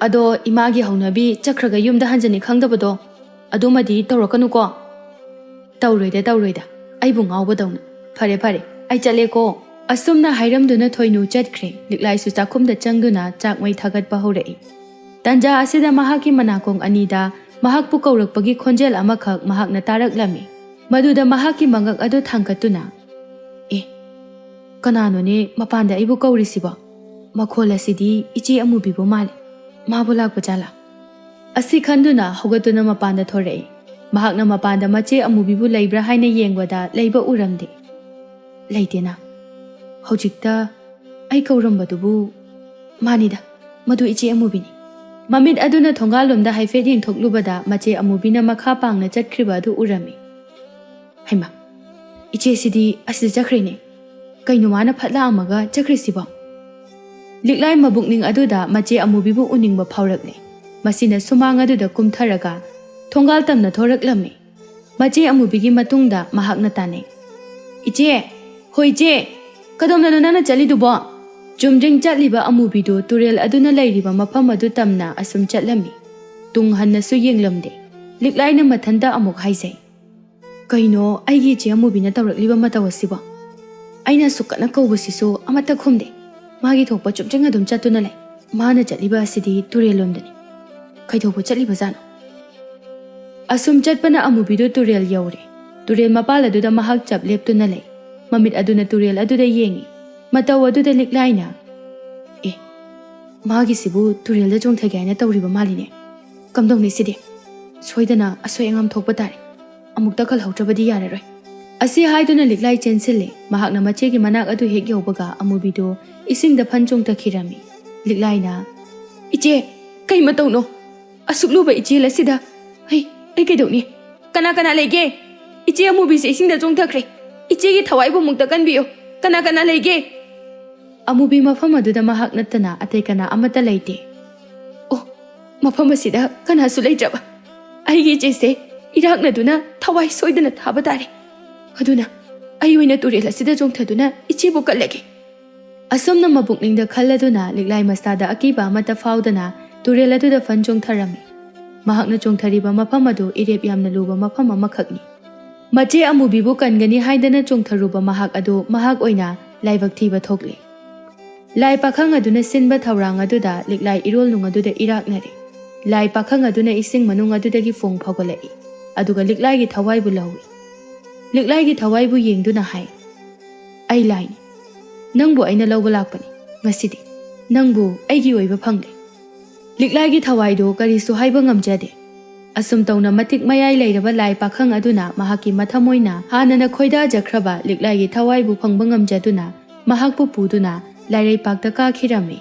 ꯑꯗꯣ ꯏꯃꯥꯒꯤ ꯍꯧꯅꯕꯤ ꯆꯠꯈ꯭ꯔꯒ ꯌꯨꯝꯗ ꯍꯟꯖꯅꯤ ꯈꯪꯗꯕꯗꯣ ꯑꯗꯨꯃꯗꯤ ꯇꯧꯔꯛꯀꯅꯨꯀꯣ?" "ꯇꯧꯔꯣꯏꯗ, ꯑꯩꯕꯨ ꯉꯥꯎꯕꯗꯧꯅ꯫ ꯐꯔꯦ ꯐꯔꯦ, ꯑꯩ ꯆꯠꯂꯦꯀꯣ." ꯑꯁꯨꯝꯅ ꯍꯥꯏꯔꯝꯗꯨꯅ ꯊꯣꯏꯅꯨ ꯆꯠꯈ꯭ꯔꯦ꯫ ꯂꯤꯛꯂꯥꯏꯁꯨ ꯆꯥꯛꯈꯨꯝꯗ ꯆꯪꯗꯨꯅ ꯆꯥꯛ ꯃꯩ ꯊꯥꯒꯠꯄ ꯍꯧꯔꯛꯏ꯫ ꯇꯟꯖꯥ ꯑꯁꯤꯗ ꯃꯍꯥꯛꯀꯤ ꯃꯅꯥꯀꯣꯡ ꯑꯅꯤꯗ ꯃꯍꯥꯛꯄꯨ ꯀꯧꯔꯛꯄꯒꯤ ꯈꯣꯟꯖꯦꯜ ꯑꯃꯈꯛ ꯃꯍꯥꯛꯅ ꯇꯥꯔꯛꯂꯝꯃꯤ꯫ ꯃꯗꯨꯗ ꯃꯍꯥꯛꯀꯤ ꯃꯉꯛ ꯑꯗꯨ ꯊꯥꯡꯒꯠꯇꯨꯅ, "ꯑꯦ, ꯀꯅꯥꯅꯣꯅꯦ ꯃꯄꯥꯟꯗ ꯑꯩꯕꯨ ꯀꯧꯔꯤꯁꯤꯕꯣ? ꯃꯈꯣꯜ ꯑꯁꯤꯗꯤ ꯏꯆꯦ ꯑꯃꯨꯕꯤꯕꯨ ꯃꯥꯜꯂꯤ꯫ ꯃꯥꯕꯨ ꯂꯥꯛꯄ ꯖꯥꯠꯂꯥ?" ꯑꯁꯤ ꯈꯟꯗꯨꯅ ꯍꯧꯒꯠꯇꯨꯅ ꯃꯄꯥꯟꯗ ꯊꯣꯔꯛꯏ꯫ ꯃꯍꯥꯛꯅ ꯃꯄꯥꯟꯗ ꯃꯆꯦ ꯑꯃꯨꯕꯤꯕꯨ ꯂꯩꯕ꯭ꯔꯥ ꯍꯥꯏꯅ ꯌꯦꯡꯕꯗ ꯂꯩꯕ ꯎꯔꯝꯗꯦ꯫ "ꯂꯩꯇꯦꯅ, ꯍꯧꯖꯤꯛꯇ ꯑꯩ ꯀꯧꯔꯝꯕꯗꯨꯕꯨ ꯃꯥꯅꯤꯗ, ꯃꯗꯨ ꯏꯆꯦ ꯑꯃꯨꯕꯤꯅꯤ." ꯃꯃꯤꯠ ꯑꯗꯨꯅ ꯊꯣꯡꯒꯥꯜꯂꯣꯝꯗ ꯍꯥꯏꯐꯦꯠ ꯌꯦꯡꯊꯣꯛꯂꯨꯕꯗ ꯃꯆꯦ ꯑꯃꯨꯕꯤꯅ ꯃꯈꯥ ꯄꯥꯡꯅ ꯆꯠꯈ꯭ꯔꯤꯕ ꯑꯗꯨ ꯎꯔꯝꯃꯤ꯫ "ꯍꯩꯃꯥ, ꯏꯆꯦꯁꯤꯗꯤ ꯑꯁꯤꯗ ꯆꯠꯈ꯭ꯔꯦꯅꯦ꯫ ꯀꯩꯅꯣ ꯃꯥꯅ ꯐꯠ ꯂꯥꯛꯑꯝꯃꯒ ꯆꯠꯈ꯭ꯔꯤꯁꯤꯕꯣ?" ꯂꯤꯛꯂꯥꯏ ꯃꯕꯨꯛꯅꯤꯡ ꯑꯗꯨꯗ ꯃꯆꯦ ꯑꯃꯨꯕꯤꯕꯨ ꯎꯅꯤꯡꯕ ꯐꯥꯎꯔꯛꯂꯦ꯫ ꯃꯁꯤꯅ ꯁꯨꯃꯥꯡ ꯑꯗꯨꯗ ꯀꯨꯝꯊꯔꯒ ꯊꯣꯡꯒꯥꯜ ꯇꯝꯅ ꯊꯣꯔꯛꯂꯝꯃꯤ꯫ ꯃꯆꯦ ꯑꯃꯨꯕꯤꯒꯤ ꯃꯇꯨꯡꯗ ꯃꯍꯥꯛꯅ ꯇꯥꯅꯩ꯫ "ꯏꯆꯦ, ꯍꯣꯏ ꯏꯆꯦ, ꯀꯗꯣꯝꯗꯅꯣ ꯅꯪꯅ ꯆꯠꯂꯤꯗꯨꯕꯣ?" ꯆꯨꯝꯗ꯭ꯔꯤꯡ ꯆꯠꯂꯤꯕ ꯑꯃꯨꯕꯤꯗꯨ ꯇꯨꯔꯦꯜ ꯑꯗꯨꯅ ꯂꯩꯔꯤꯕ ꯃꯐꯝ ꯑꯗꯨ ꯇꯝꯅ ꯑꯁꯨꯝ ꯆꯠꯂꯝꯃꯤ꯫ ꯇꯨꯡ ꯍꯟꯅꯁꯨ ꯌꯦꯡꯂꯝꯗꯦ꯫ ꯂꯤꯛꯂꯥꯏꯅ ꯃꯊꯟꯇ ꯑꯃꯨꯛ ꯍꯥꯏꯖꯩ, "ꯀꯩꯅꯣ ꯑꯩꯒꯤ ꯏꯆꯦ ꯑꯃꯨꯕꯤꯅ ꯇꯧꯔꯛꯂꯤꯕ ꯃꯇꯧ ꯑꯁꯤꯕꯣ? ꯑꯩꯅ ꯑꯁꯨꯛ ꯀꯟꯅ ꯀꯧꯕꯁꯤꯁꯨ ꯑꯃꯠꯇ ꯈꯨꯝꯗꯦ꯫ ꯃꯥꯒꯤ ꯊꯣꯛꯄ ꯆꯨꯝꯗ꯭ꯔꯤꯡ ꯑꯗꯨꯝ ꯆꯠꯇꯨꯅ ꯂꯩ꯫ ꯃꯥꯅ ꯆꯠꯂꯤꯕ ꯑꯁꯤꯗꯤ ꯇꯨꯔꯦꯜꯂꯣꯝꯗꯅꯤ꯫ ꯀꯩꯗꯧꯕ ꯆꯠꯂꯤꯕꯖꯥꯠꯅꯣ?" ꯑꯁꯨꯝ ꯆꯠꯄꯅ ꯑꯃꯨꯕꯤꯗꯨ ꯇꯨꯔꯦꯜ ꯌꯧꯔꯦ꯫ ꯇꯨꯔꯦꯜ ꯃꯄꯥꯜ ꯑꯗꯨꯗ ꯃꯍꯥꯛ ꯆꯞ ꯂꯦꯞꯇꯨꯅ ꯂꯩ꯫ ꯃꯃꯤꯠ ꯑꯗꯨꯅ ꯇꯨꯔꯦꯜ ꯑꯗꯨꯗ ꯌꯦꯡꯉꯤ꯫ ꯃꯇꯧ ꯑꯗꯨꯗ ꯂꯤꯛꯂꯥꯏꯅ, "ꯑꯦ, ꯃꯥꯒꯤꯁꯤꯕꯨ ꯇꯨꯔꯦꯜꯗ ꯆꯣꯡꯊꯒꯦ ꯍꯥꯏꯅ ꯇꯧꯔꯤꯕ ꯃꯥꯜꯂꯤꯅꯦ꯫ ꯀꯝꯗꯧꯅꯤ ꯁꯤꯗꯤ? ꯁꯣꯏꯗꯅ ꯑꯁꯣꯏ ꯑꯉꯥꯝ ꯊꯣꯛꯄ ꯇꯥꯔꯦ꯫ ꯑꯃꯨꯛꯇ ꯀꯜꯍꯧꯗ꯭ꯔꯕꯗꯤ ꯌꯥꯔꯔꯣꯏ." ꯑꯁꯤ ꯍꯥꯏꯗꯨꯅ ꯂꯤꯛꯂꯥꯏ ꯆꯦꯟꯁꯤꯜꯂꯦ꯫ ꯃꯍꯥꯛꯅ ꯃꯆꯦꯒꯤ ꯃꯅꯥꯛ ꯑꯗꯨ ꯍꯦꯛ ꯌꯧꯕꯒ ꯑꯃꯨꯕꯤꯗꯨ ꯏꯁꯤꯡꯗ ꯐꯟ ꯆꯣꯡꯊꯈꯤꯔꯝꯃꯤ꯫ ꯂꯤꯛꯂꯥꯏꯅ, "ꯏꯆꯦ, ꯀꯩ ꯃꯇꯧꯅꯣ? ꯑꯁꯨꯛ ꯂꯨꯕ ꯏꯆꯦꯜ ꯑꯁꯤꯗ ꯑꯩ ꯀꯩꯗꯧꯅꯤ? ꯀꯅꯥ ꯀꯅꯥ ꯂꯩꯒꯦ? ꯏꯆꯦ ꯑꯃꯨꯕꯤꯁꯦ ꯏꯁꯤꯡꯗ ꯆꯣꯡꯊꯈ꯭ꯔꯦ꯫ ꯏꯆꯦꯒꯤ ꯊꯋꯥꯏꯕꯨ ꯑꯃꯨꯛꯇ ꯀꯟꯕꯤꯌꯨ꯫ ꯀꯅꯥ ꯀꯅꯥ ꯂꯩꯒꯦ?" ꯑꯃꯨꯕꯤ ꯃꯐꯝ ꯑꯗꯨꯗ ꯃꯍꯥꯛ ꯅꯠꯇꯅ ꯑꯇꯩ ꯀꯅꯥ ꯑꯃꯠꯇ ꯂꯩꯇꯦ꯫ "ꯑꯣ, ꯃꯐꯝ ꯑꯁꯤꯗ ꯀꯅꯥꯁꯨ ꯂꯩꯇ꯭ꯔꯕ? ꯑꯩꯒꯤ ꯏꯆꯦꯁꯦ ꯏꯔꯥꯛꯅꯗꯨꯅ ꯊꯋꯥꯏ ꯁꯣꯏꯗꯅ ꯊꯥꯕ ꯇꯥꯔꯦ꯫ ꯑꯗꯨꯅ ꯑꯩ ꯑꯣꯏꯅ ꯇꯨꯔꯦꯜ ꯑꯁꯤꯗ ꯆꯣꯡꯊꯗꯨꯅ ꯏꯆꯦꯕꯨ ꯀꯜꯂꯒꯦ." ꯑꯁꯨꯝꯅ ꯃꯄꯨꯛꯅꯤꯡꯗ ꯈꯜꯂꯗꯨꯅ ꯂꯤꯛꯂꯥꯏ ꯃꯁꯥꯗ ꯑꯀꯤꯕ ꯑꯃꯠꯇ ꯐꯥꯎꯗꯅ ꯇꯨꯔꯦꯜ ꯑꯗꯨꯗ ꯐꯟ ꯆꯣꯡꯊꯔꯝꯃꯤ꯫ ꯃꯍꯥꯛꯅ ꯆꯣꯡꯊꯔꯤꯕ ꯃꯐꯝ ꯑꯗꯨ ꯏꯔꯦꯞ ꯌꯥꯝꯅ ꯂꯨꯕ ꯃꯐꯝ ꯑꯃꯈꯛꯅꯤ꯫ ꯃꯆꯦ ꯑꯃꯨꯕꯤꯕꯨ ꯀꯟꯒꯅꯤ ꯍꯥꯏꯗꯅ ꯆꯣꯡꯊꯔꯨꯕ ꯃꯍꯥꯛ ꯑꯗꯨ ꯃꯍꯥꯛ ꯑꯣꯏꯅ ꯂꯥꯏꯕꯛ ꯊꯤꯕ ꯊꯣꯛꯂꯦ꯫ ꯂꯥꯏ ꯄꯥꯈꯪ ꯑꯗꯨꯅ ꯁꯤꯟꯕ ꯊꯧꯔꯥꯡ ꯑꯗꯨꯗ ꯂꯤꯛꯂꯥꯏ ꯏꯔꯣꯜꯅꯨꯡ ꯑꯗꯨꯗ ꯏꯔꯥꯛꯅꯔꯦ꯫ ꯂꯥꯏ ꯄꯥꯈꯪ ꯑꯗꯨꯅ ꯏꯁꯤꯡ ꯃꯅꯨꯡ ꯑꯗꯨꯗꯒꯤ ꯐꯣꯡ ꯐꯥꯎꯒꯠꯂꯛꯏ꯫ ꯑꯗꯨꯒ ꯂꯤꯛꯂꯥꯏꯒꯤ ꯊꯋꯥꯏꯕꯨ ꯂꯧꯏ꯫ ꯂꯤꯛꯂꯥꯏꯒꯤ ꯊꯋꯥꯏꯕꯨ ꯌꯦꯡꯗꯨꯅ ꯍꯥꯏ, "ꯑꯩ ꯂꯥꯏꯅꯤ꯫ ꯅꯪꯕꯨ ꯑꯩꯅ ꯂꯧꯕ ꯂꯥꯛꯄꯅꯤ꯫ ꯉꯁꯤꯗꯤ ꯅꯪꯕꯨ ꯑꯩꯒꯤ ꯑꯣꯏꯕ ꯐꯪꯂꯦ." ꯂꯤꯛꯂꯥꯏꯒꯤ ꯊꯋꯥꯏꯗꯨ ꯀꯔꯤꯁꯨ ꯍꯥꯏꯕ ꯉꯝꯖꯗꯦ꯫ ꯑꯁꯨꯝ ꯇꯧꯅ ꯃꯇꯤꯛ ꯃꯌꯥꯏ ꯂꯩꯔꯕ ꯂꯥꯏ ꯄꯥꯈꯪ ꯑꯗꯨꯅ ꯃꯍꯥꯛꯀꯤ ꯃꯊꯃꯣꯏꯅ ꯍꯥꯟꯅꯅ ꯈꯣꯏꯗꯥꯖꯈ꯭ꯔꯕ ꯂꯤꯛꯂꯥꯏꯒꯤ ꯊꯋꯥꯏꯕꯨ ꯐꯪꯕ ꯉꯝꯖꯗꯨꯅ ꯃꯍꯥꯛꯄꯨ ꯄꯨꯗꯨꯅ ꯂꯥꯏꯔꯩꯄꯥꯛꯇ ꯀꯥꯈꯤꯔꯝꯃꯤ꯫